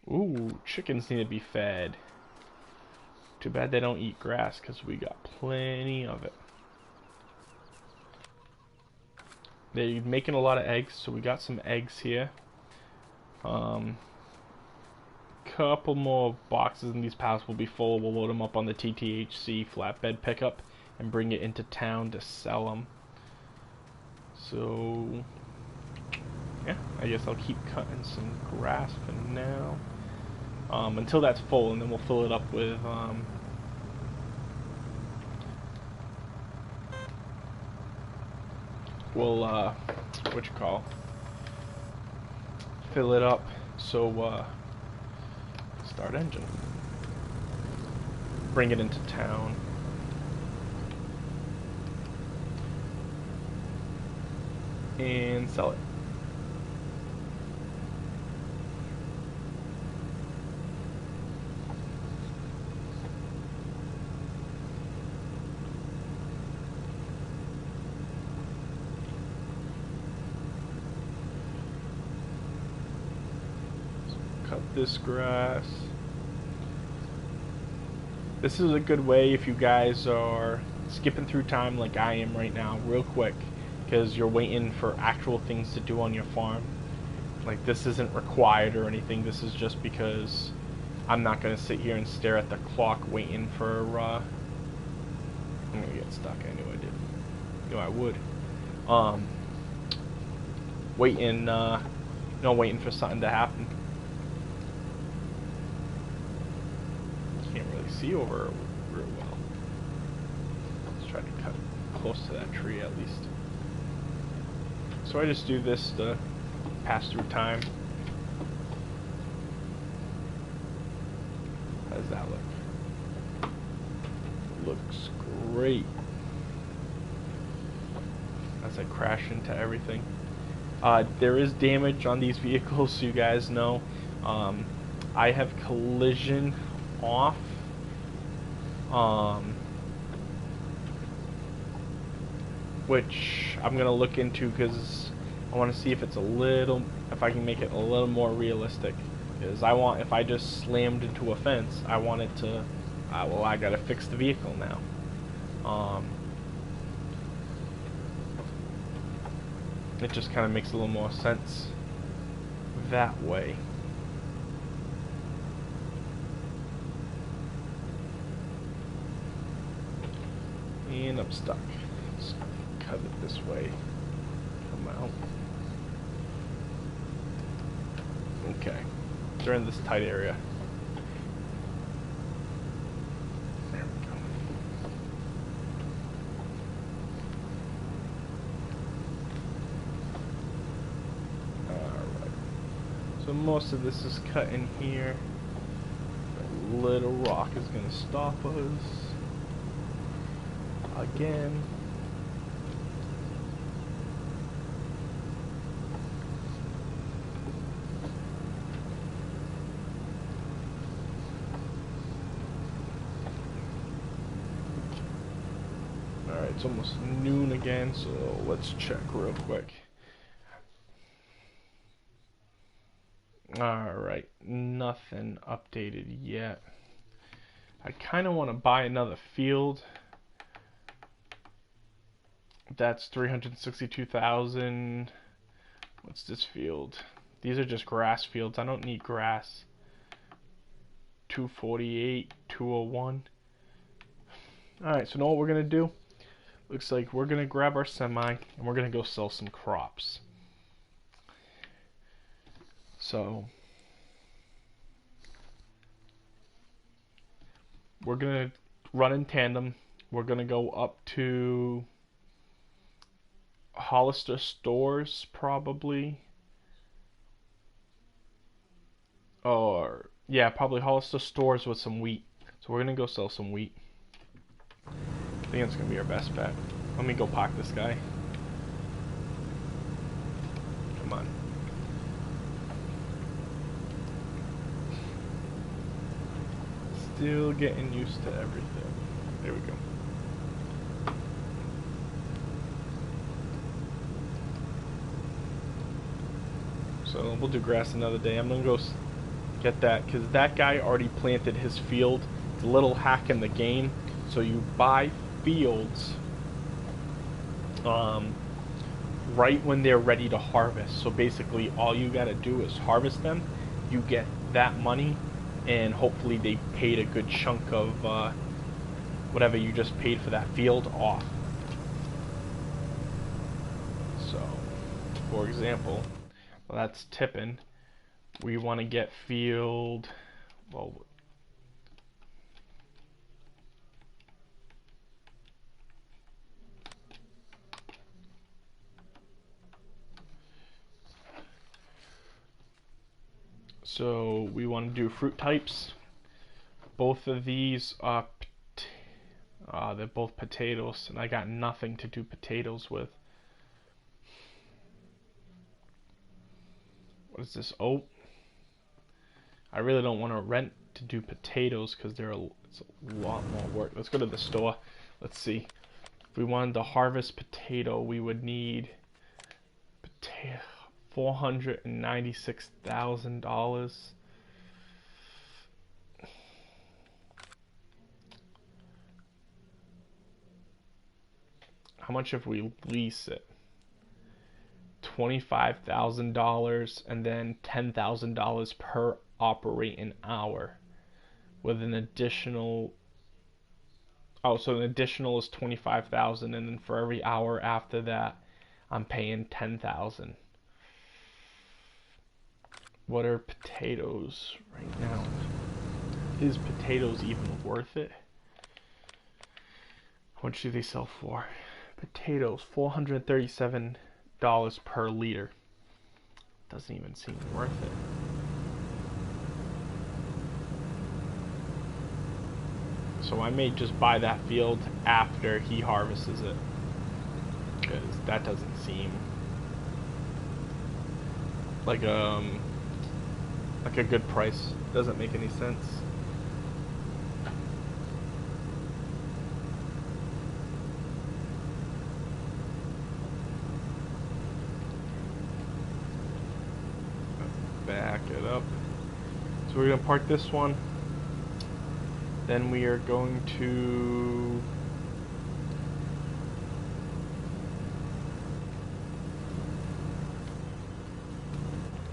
Ooh, chickens need to be fed. Too bad they don't eat grass, because we got plenty of it. They're making a lot of eggs, so we got some eggs here. Couple more boxes in these pallets will be full. We'll load them up on the TTHC flatbed pickup and bring it into town to sell them. So yeah, I guess I'll keep cutting some grass for now until that's full, and then we'll fill it up with fill it up. So start engine, bring it into town, and sell it. Cut this grass. This is a good way if you guys are skipping through time like I am right now, real quick, because you're waiting for actual things to do on your farm. Like, this isn't required or anything. This is just because I'm not going to sit here and stare at the clock waiting for, I'm going to get stuck. I knew I did. Knew I would. Waiting for something to happen. Can't really see over real well. Let's try to cut close to that tree at least. So I just do this to pass through time. How does that look? Looks great. As I crash into everything. There is damage on these vehicles, so you guys know. I have collision off. Which I'm gonna look into because I want to see if if I can make it a little more realistic. Because if I just slammed into a fence, I want it to, well, I gotta fix the vehicle now. It just kind of makes a little more sense that way. And I'm stuck. Let's cut it this way. Come out. Okay. They're in this tight area. There we go. Alright. So most of this is cut in here. A little rock is going to stop us. Again. Alright, it's almost noon again, so let's check real quick. Alright, nothing updated yet. I kind of want to buy another field. That's 362,000. What's this field? These are just grass fields. I don't need grass. 248, 201. Alright, so know what we're going to do? Looks like we're going to grab our semi and we're going to go sell some crops. So we're going to run in tandem. We're going to go up to Hollister Stores probably. Or, yeah, probably Hollister Stores with some wheat. So we're going to go sell some wheat. I think it's going to be our best bet. Let me go park this guy. Come on. Still getting used to everything. There we go. So we'll do grass another day. I'm going to go get that because that guy already planted his field. It's a little hack in the game. So you buy fields right when they're ready to harvest. So basically all you got to do is harvest them. You get that money and hopefully they paid a good chunk of whatever you just paid for that field off. So for example, well, that's tipping. We want to get field, well, so we want to do fruit types. Both of these are they're both potatoes, and I got nothing to do potatoes with. What is this? Oh, I really don't want to rent to do potatoes because it's a lot more work. Let's go to the store. Let's see. If we wanted to harvest potato, we would need $496,000. How much if we lease it? $25,000 and then $10,000 per operating hour with an additional. Oh, so an additional is 25,000, and then for every hour after that, I'm paying 10,000. What are potatoes right now? Is potatoes even worth it? How much do they sell for? Potatoes, $437 per liter. Doesn't even seem worth it. So I may just buy that field after he harvests it, because that doesn't seem like a good price. Doesn't make any sense. Back it up. So we're gonna park this one. Then we are going to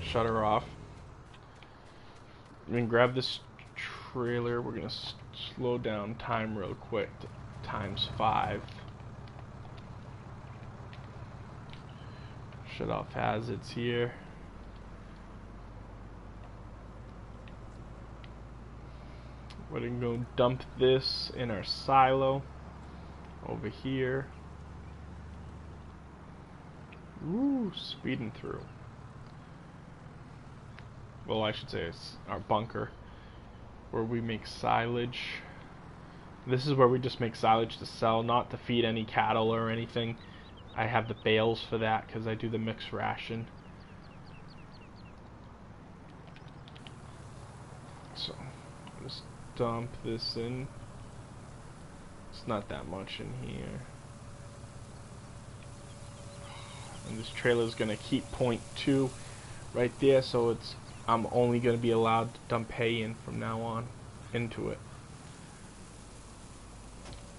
shut her off. And grab this trailer. We're gonna slow down time real quick to ×5. Shut off hazards here. We're gonna go dump this in our silo over here. Ooh, speeding through. Well, I should say it's our bunker where we make silage. This is where we just make silage to sell, not to feed any cattle or anything. I have the bales for that because I do the mixed ration. So, just dump this in. It's not that much in here. And this trailer is gonna keep .2 right there, so I'm only gonna be allowed to dump hay in from now on into it.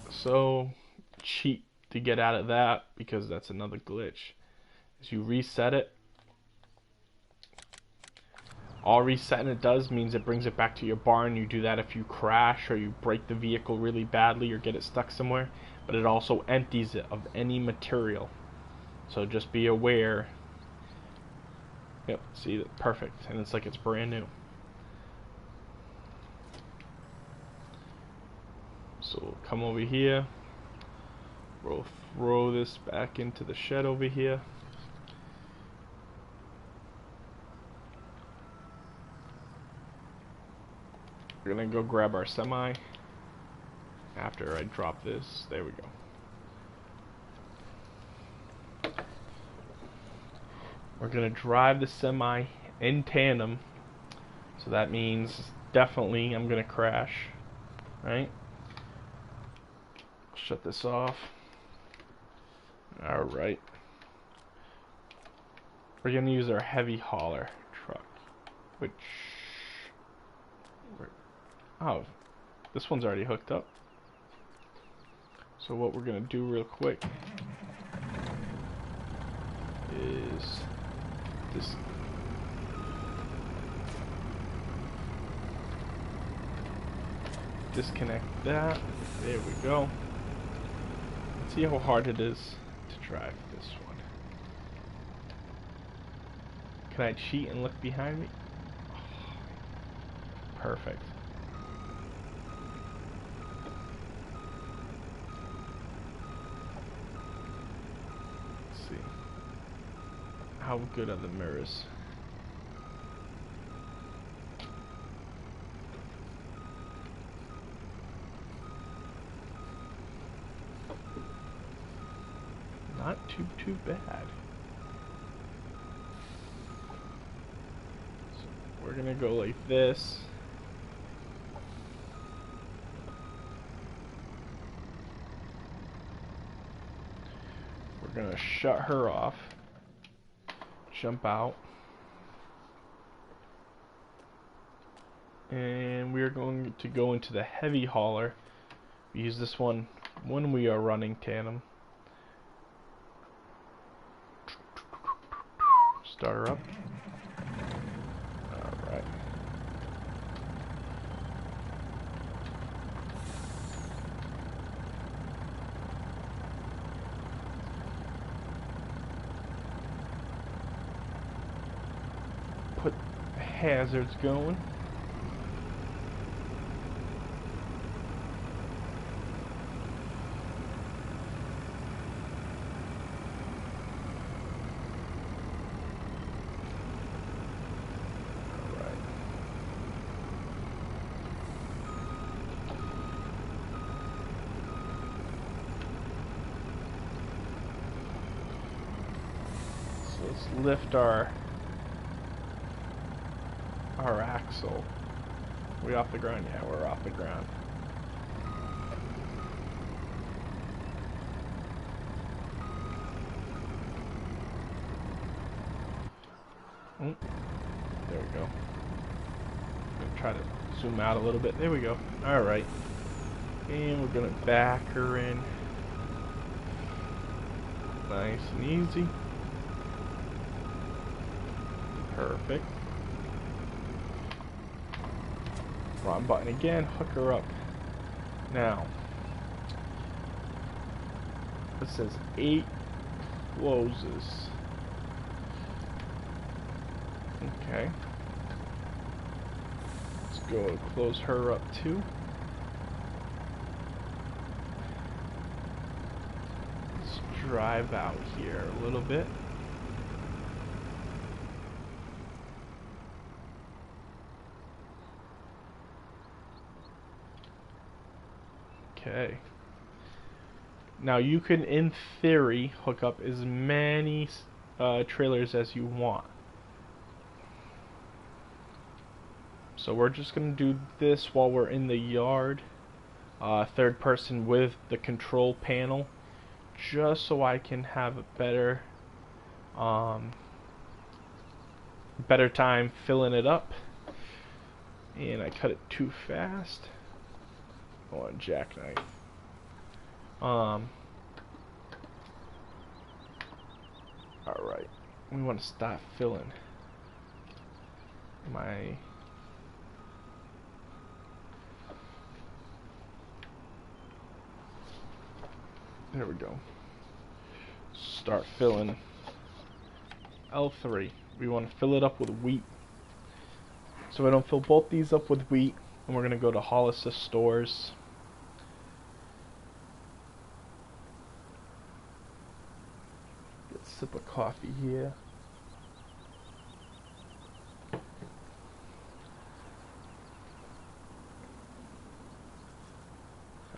So cheap to get out of that, because that's another glitch. As you reset it, all resetting it does means it brings it back to your barn. You do that if you crash or you break the vehicle really badly or get it stuck somewhere, but it also empties it of any material. So just be aware. Yep, see, perfect, and it's like it's brand new. So we'll come over here. We'll throw this back into the shed over here. We're gonna go grab our semi after I drop this. There we go. We're gonna drive the semi in tandem, so that means definitely I'm gonna crash, right? Shut this off. Alright. We're gonna use our heavy hauler truck, which... Oh, this one's already hooked up. So what we're gonna do real quick is disconnect that. There we go. Let's see how hard it is to drive this one. Can I cheat and look behind me? Oh, perfect. Let's see. How good are the mirrors? Not too bad. So we're gonna go like this. We're gonna shut her off. Jump out. And we are going to go into the heavy hauler. We use this one when we are running tandem. Start her up. Alright. Put hazards going. Let's lift our axle. We off the ground? Yeah, we're off the ground. There we go. Gonna try to zoom out a little bit. There we go. Alright. And we're gonna back her in. Nice and easy. Perfect. Wrong button again. Hook her up. Now, it says 8 closes. Okay. Let's go close her up too. Let's drive out here a little bit. Okay. Now you can, in theory, hook up as many trailers as you want. So we're just going to do this while we're in the yard. Third person with the control panel. Just so I can have a better time filling it up. And I cut it too fast. On jackknife. Alright. We want to start filling my there we go. Start filling L3. We want to fill it up with wheat. So I don't fill both these up with wheat. And we're going to go to Hollis stores. Get a sip of coffee here.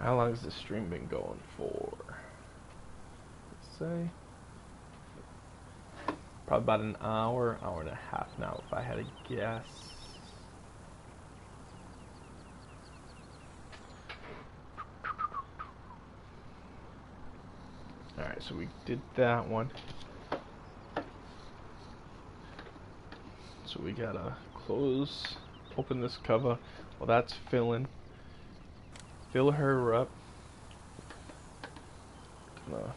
How long has this stream been going for? Let's say probably about an hour, hour and a half now if I had to guess. Alright, so we did that one. So we gotta open this cover. Well, that's filling. Fill her up. Gonna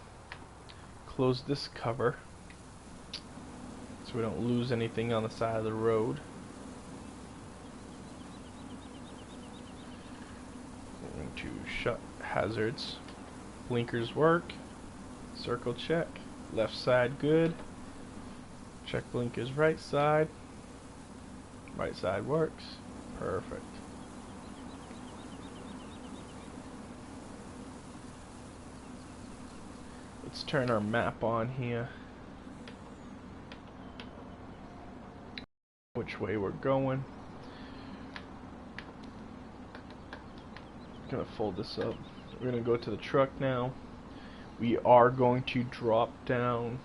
close this cover so we don't lose anything on the side of the road. We're going to shut hazards. Blinkers work. Circle check. Left side good. Check blinkers right side. Right side works. Perfect. Let's turn our map on here. Which way we're going. Gonna fold this up. We're gonna go to the truck now. We are going to drop down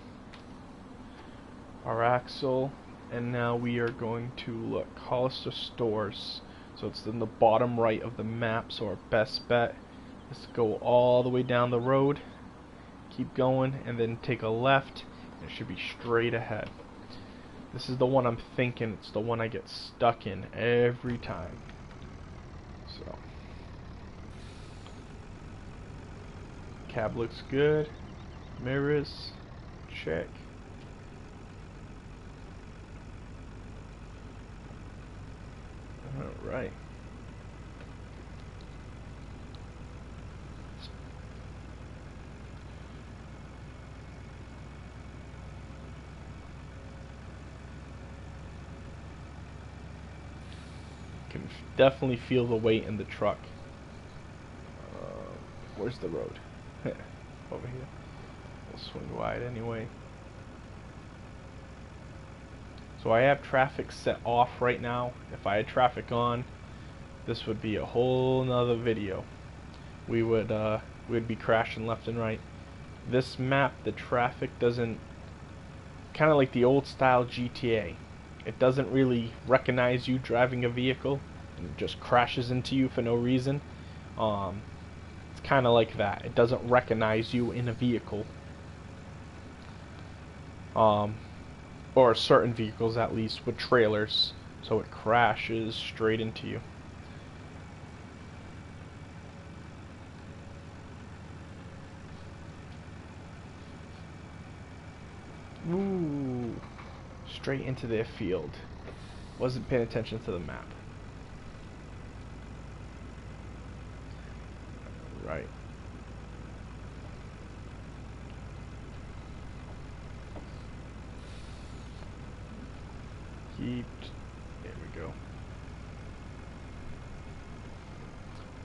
our axle, and now we are going to look Hollister stores. So it's in the bottom right of the map. So our best bet is to go all the way down the road, keep going, and then take a left. And it should be straight ahead. This is the one I'm thinking. It's the one I get stuck in every time. So cab looks good. Mirrors, check. right. Can definitely feel the weight in the truck. Where's the road? Over here. We'll swing wide anyway. So I have traffic set off right now. If I had traffic on, this would be a whole nother video. We'd be crashing left and right. This map, the traffic doesn't, kind of like the old style GTA. It doesn't really recognize you driving a vehicle, and it just crashes into you for no reason. It's kind of like that. It doesn't recognize you in a vehicle. Or certain vehicles at least with trailers, so it crashes straight into you. Ooh, straight into their field. Wasn't paying attention to the map. Right. There we go.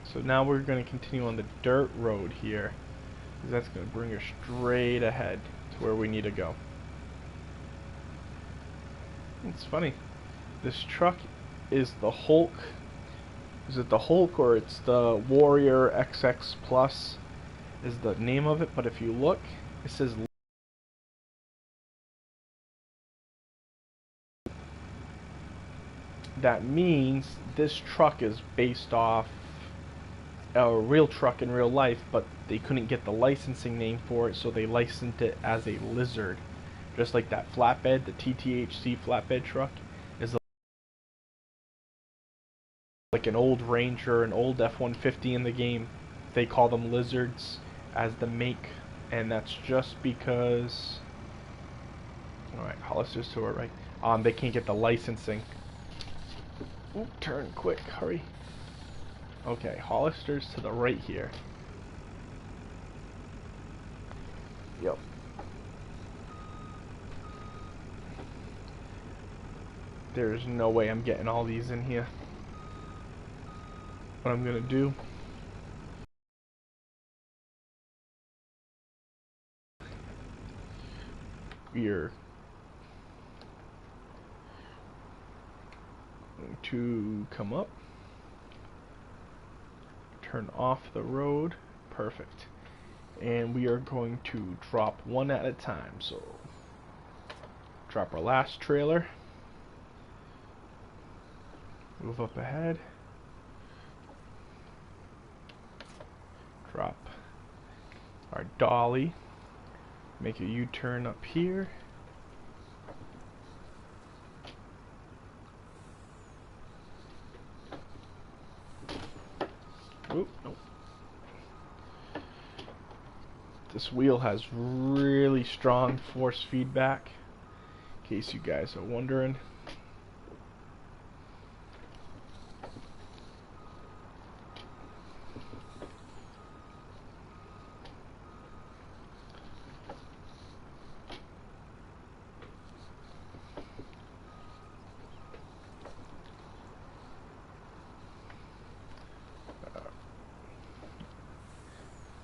So now we're going to continue on the dirt road here, because that's going to bring us straight ahead to where we need to go. It's funny. This truck is the Hulk. Is it the Hulk or it's the Warrior XX Plus is the name of it, but if you look, it says that means this truck is based off a real truck in real life, but they couldn't get the licensing name for it, so they licensed it as a Lizard. Just like that flatbed, the TTHC flatbed truck is like an old Ranger, an old F-150 in the game. They call them Lizards as the make, and that's just because... Alright, Hollister's to our right. They can't get the licensing. Ooh, turn quick, hurry. Okay, Hollister's to the right here. Yep. There's no way I'm getting all these in here. What I'm gonna do... We're going to come up. Turn off the road. Perfect. And we are going to drop one at a time. So drop our last trailer. Move up ahead. Drop our dolly. Make a U-turn up here. Oop, nope. This wheel has really strong force feedback, in case you guys are wondering.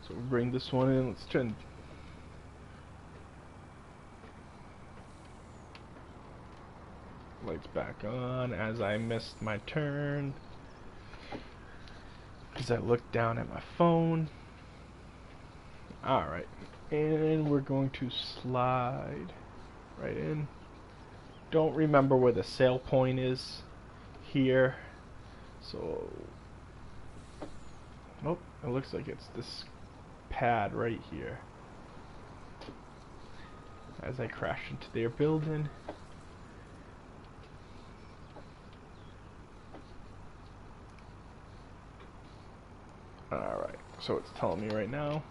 So we'll bring this one in. Let's turn lights back on as I missed my turn, because I looked down at my phone. Alright, and we're going to slide right in. Don't remember where the sail point is here, so nope, it looks like it's this pad right here. As I crash into their building. Alright, so it's telling me right now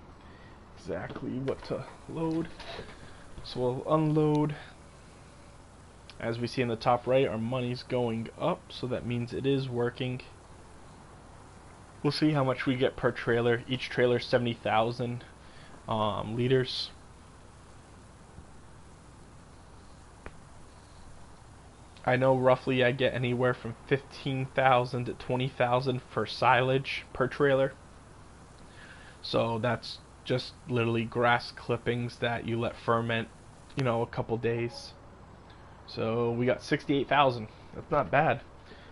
exactly what to load. So we'll unload As we see in the top right, our money's going up, so that means it is working. We'll see how much we get per trailer. Each trailer 70,000 liters. I know roughly I get anywhere from 15,000 to 20,000 for silage per trailer. So that's just literally grass clippings that you let ferment, a couple days. So we got 68,000. That's not bad.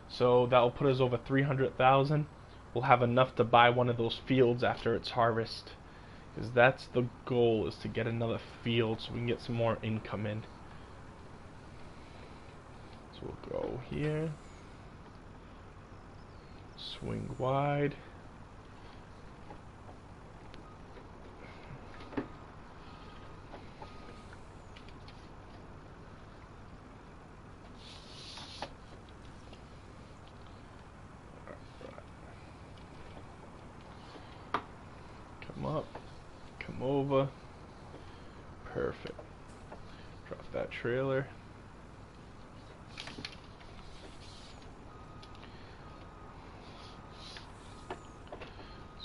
So that'll put us over 300,000. We'll have enough to buy one of those fields after its harvest. Because that's the goal, is to get another field so we can get some more income in. So we'll go here. Swing wide. Come up. Come over. Perfect. Drop that trailer.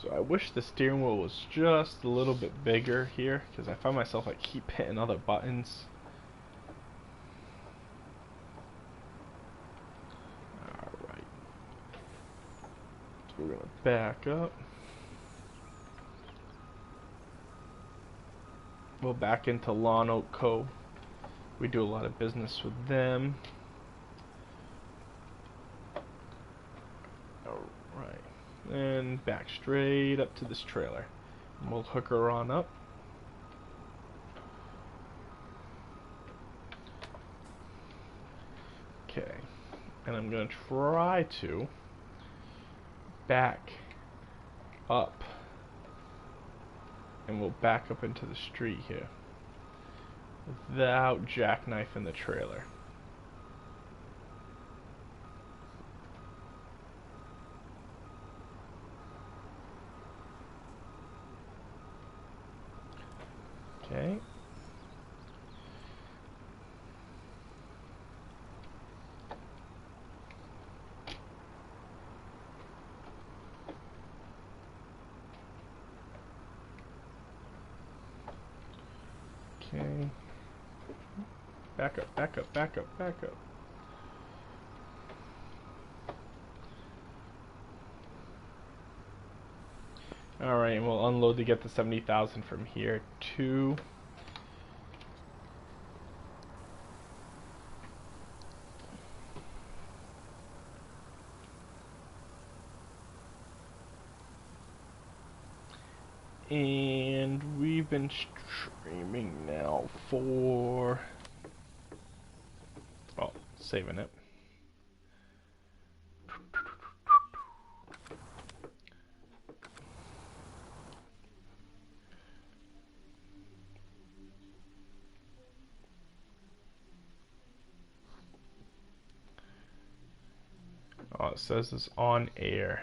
So I wish the steering wheel was just a little bit bigger here, because I find myself I keep hitting other buttons. Alright. So we're going to back up. We'll back into Lawn Oak Co. We do a lot of business with them. Alright. And back straight up to this trailer. And we'll hook her on up. Okay. And I'm going to try to back up. And we'll back up into the street here without jackknifing the trailer. Okay. Okay. Back up, back up, back up, back up. Alright, and we'll unload to get the 70,000 from here too. And we've been streaming now for... oh, saving it. Oh, it says it's on air.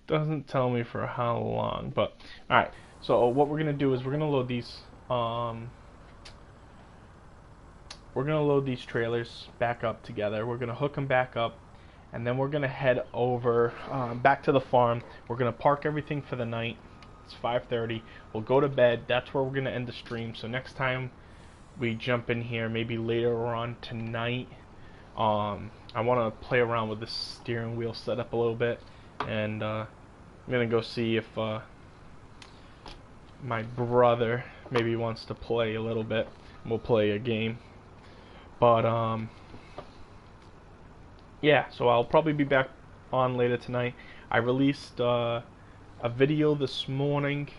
Doesn't tell me for how long, but alright. So what we're gonna do is we're gonna load these trailers back up together. We're gonna hook them back up, and then we're gonna head over back to the farm. We're gonna park everything for the night. It's 5:30. We'll go to bed. That's where we're gonna end the stream. So next time we jump in here, maybe later on tonight, I want to play around with this steering wheel setup a little bit, and I'm gonna go see if my brother maybe wants to play a little bit. We'll play a game. But yeah, so I'll probably be back on later tonight. I released a video this morning.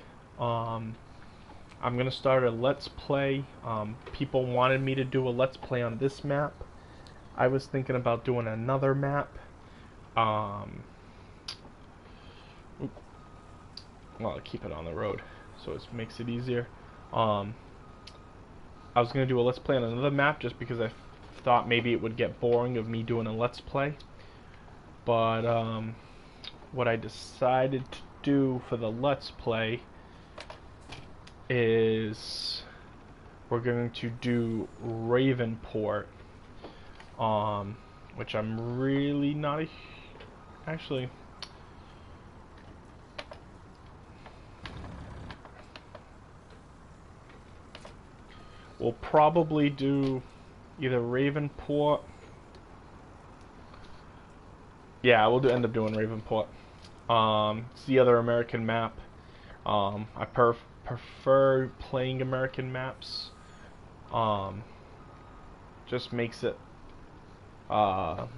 I'm gonna start a let's play. People wanted me to do a let's play on this map. I was thinking about doing another map. Well, I'll keep it on the road, so it makes it easier. I was gonna do a let's play on another map just because I thought maybe it would get boring of me doing a let's play. But what I decided to do for the Let's Play is we're going to do Ravenport, which I'm really not actually. We'll probably do either Ravenport. Yeah, we'll end up doing Ravenport. It's the other American map. I prefer playing American maps. Just makes it a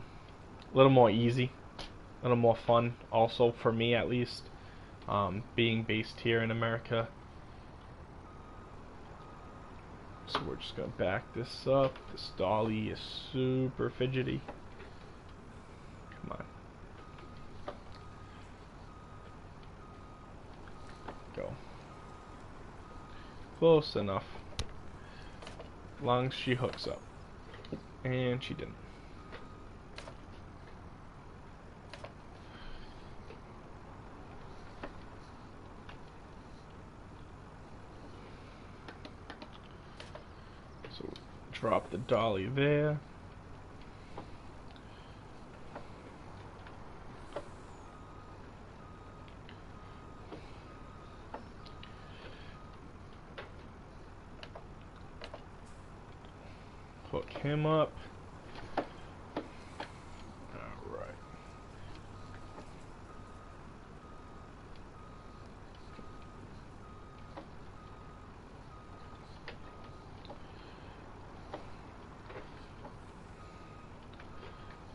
little more easy, a little more fun. Also for me, at least, being based here in America. So we're just gonna back this up. This dolly is super fidgety. Come on. Go. Close enough. As long as she hooks up. And she didn't. So drop the dolly there. Hook him up. Alright.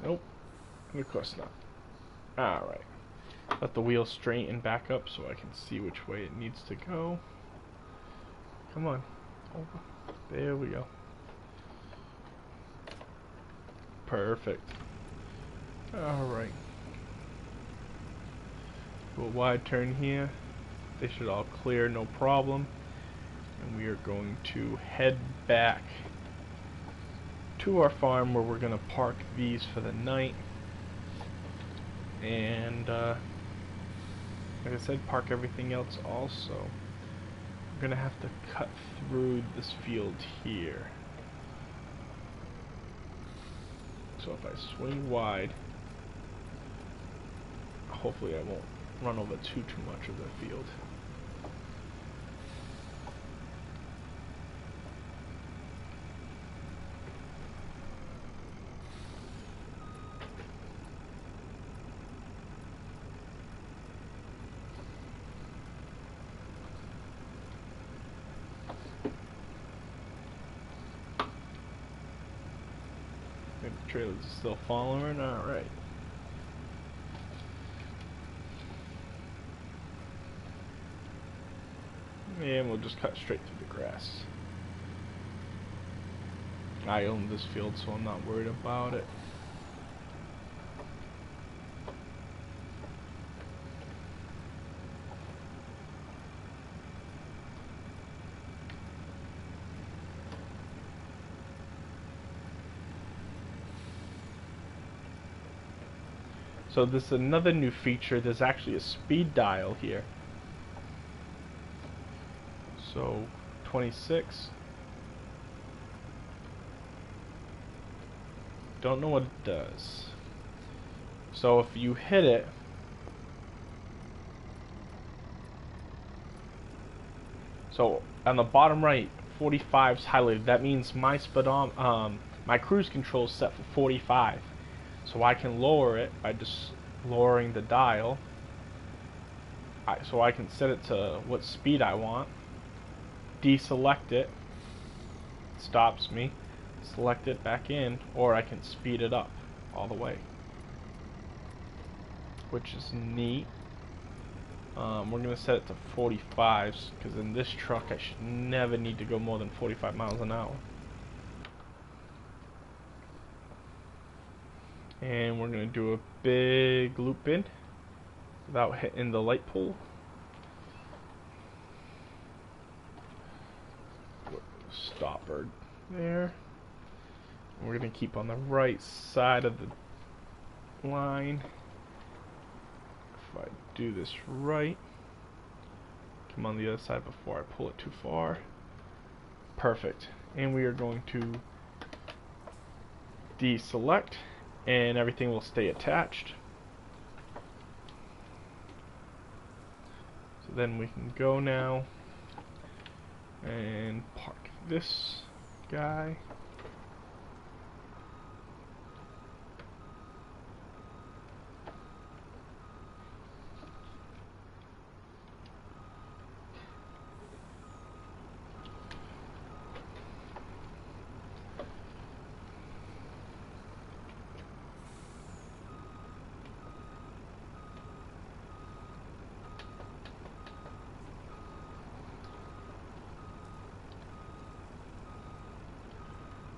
Nope. Of course not. Alright. Let the wheel straighten back up so I can see which way it needs to go. Come on. Over. There we go. Perfect. Alright. Do a wide turn here. They should all clear, no problem. And we are going to head back to our farm where we're going to park these for the night. And, like I said, park everything else also. I'm going to have to cut through this field here. So if I swing wide, hopefully I won't run over too much of the field. The trailers are still following. Alright. And we'll just cut straight through the grass. I own this field, so I'm not worried about it. So this is another new feature. There's actually a speed dial here. So 26. Don't know what it does. So if you hit it, so on the bottom right, 45 is highlighted. That means my my cruise control is set for 45. So I can lower it by just lowering the dial. So I can set it to what speed I want. Deselect it. Stops me. Select it back in, or I can speed it up all the way, which is neat. We're going to set it to 45s because in this truck I should never need to go more than 45 miles an hour. And we're going to do a big loop in without hitting the light pole. Stopper there. And we're going to keep on the right side of the line. if I do this right, come on the other side before I pull it too far. Perfect. And we are going to deselect, and everything will stay attached. So then we can go now and park this guy.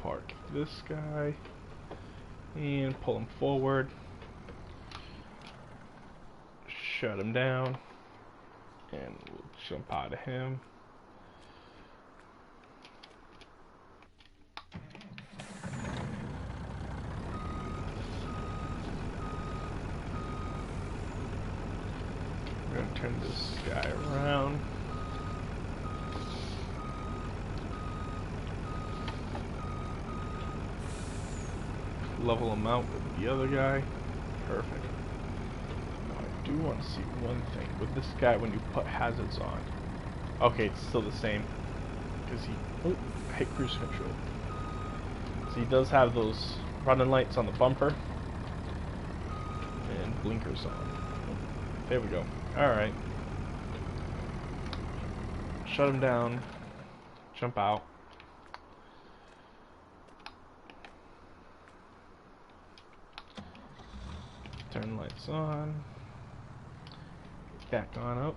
Park this guy and pull him forward, shut him down, and we'll jump out of him. We're going to turn this guy around. Level him out with the other guy. Perfect. Now I do want to see one thing. With this guy, when you put hazards on. Okay, it's still the same. Because he... Oh, I hit cruise control. So he does have those running lights on the bumper. And blinkers on. There we go. Alright. Shut him down. Jump out. Turn lights on. Back on up.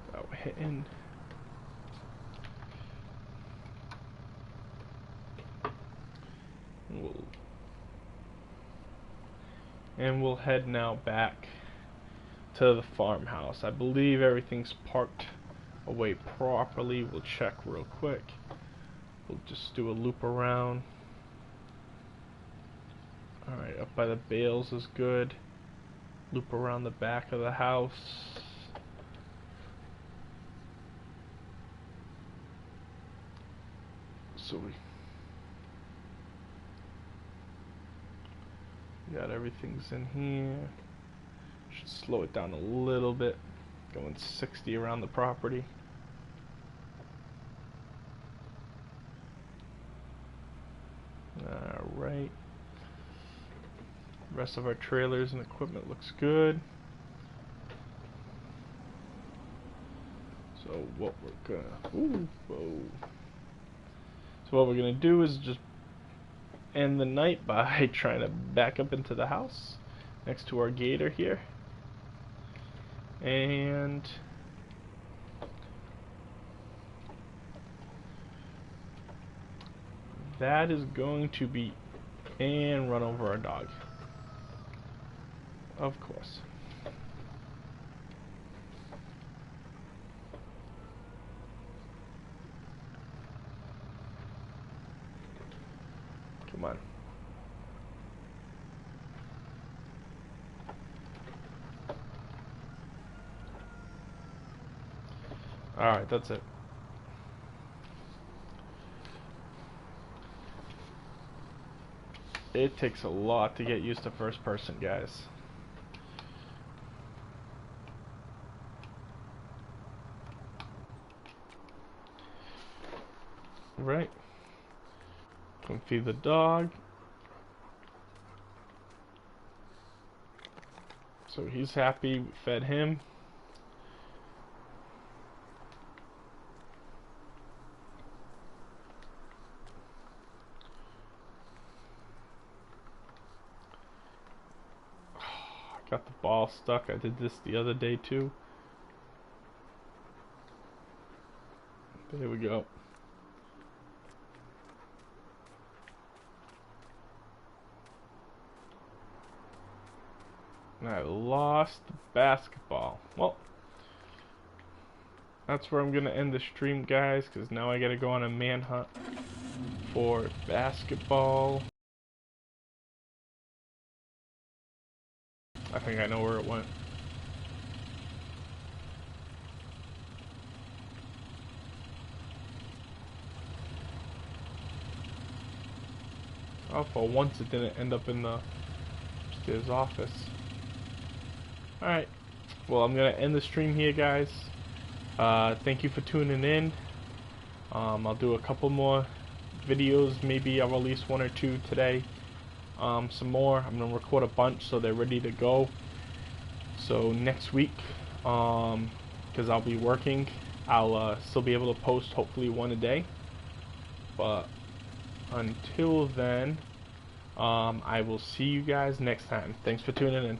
Without hitting. And we'll head now back to the farmhouse. I believe everything's parked away properly. We'll check real quick. We'll just do a loop around. Alright, up by the bales is good. Loop around the back of the house. So we got everything's in here. Should slow it down a little bit. Going 60 around the property. Alright. Rest of our trailers and equipment looks good. So what we're gonna So what we're gonna do is just end the night by trying to back up into the house next to our gator here. And that is going to be and run over our dog. Of course. Come on. Alright, that's it. It takes a lot to get used to first person, guys. Right. Can feed the dog. So he's happy, we fed him. Got the ball stuck. I did this the other day too. There we go. And I lost the basketball. Well, that's where I'm gonna end the stream, guys, because now I gotta go on a manhunt for basketball. think I know where it went. Oh, for once it didn't end up in the upstairs office. Alright, well, I'm gonna end the stream here, guys. Thank you for tuning in. I'll do a couple more videos. Maybe I'll release one or two today. Some more. I'm gonna record a bunch so they're ready to go. So next week, because I'll be working, I'll still be able to post hopefully one a day. But until then, I will see you guys next time. Thanks for tuning in.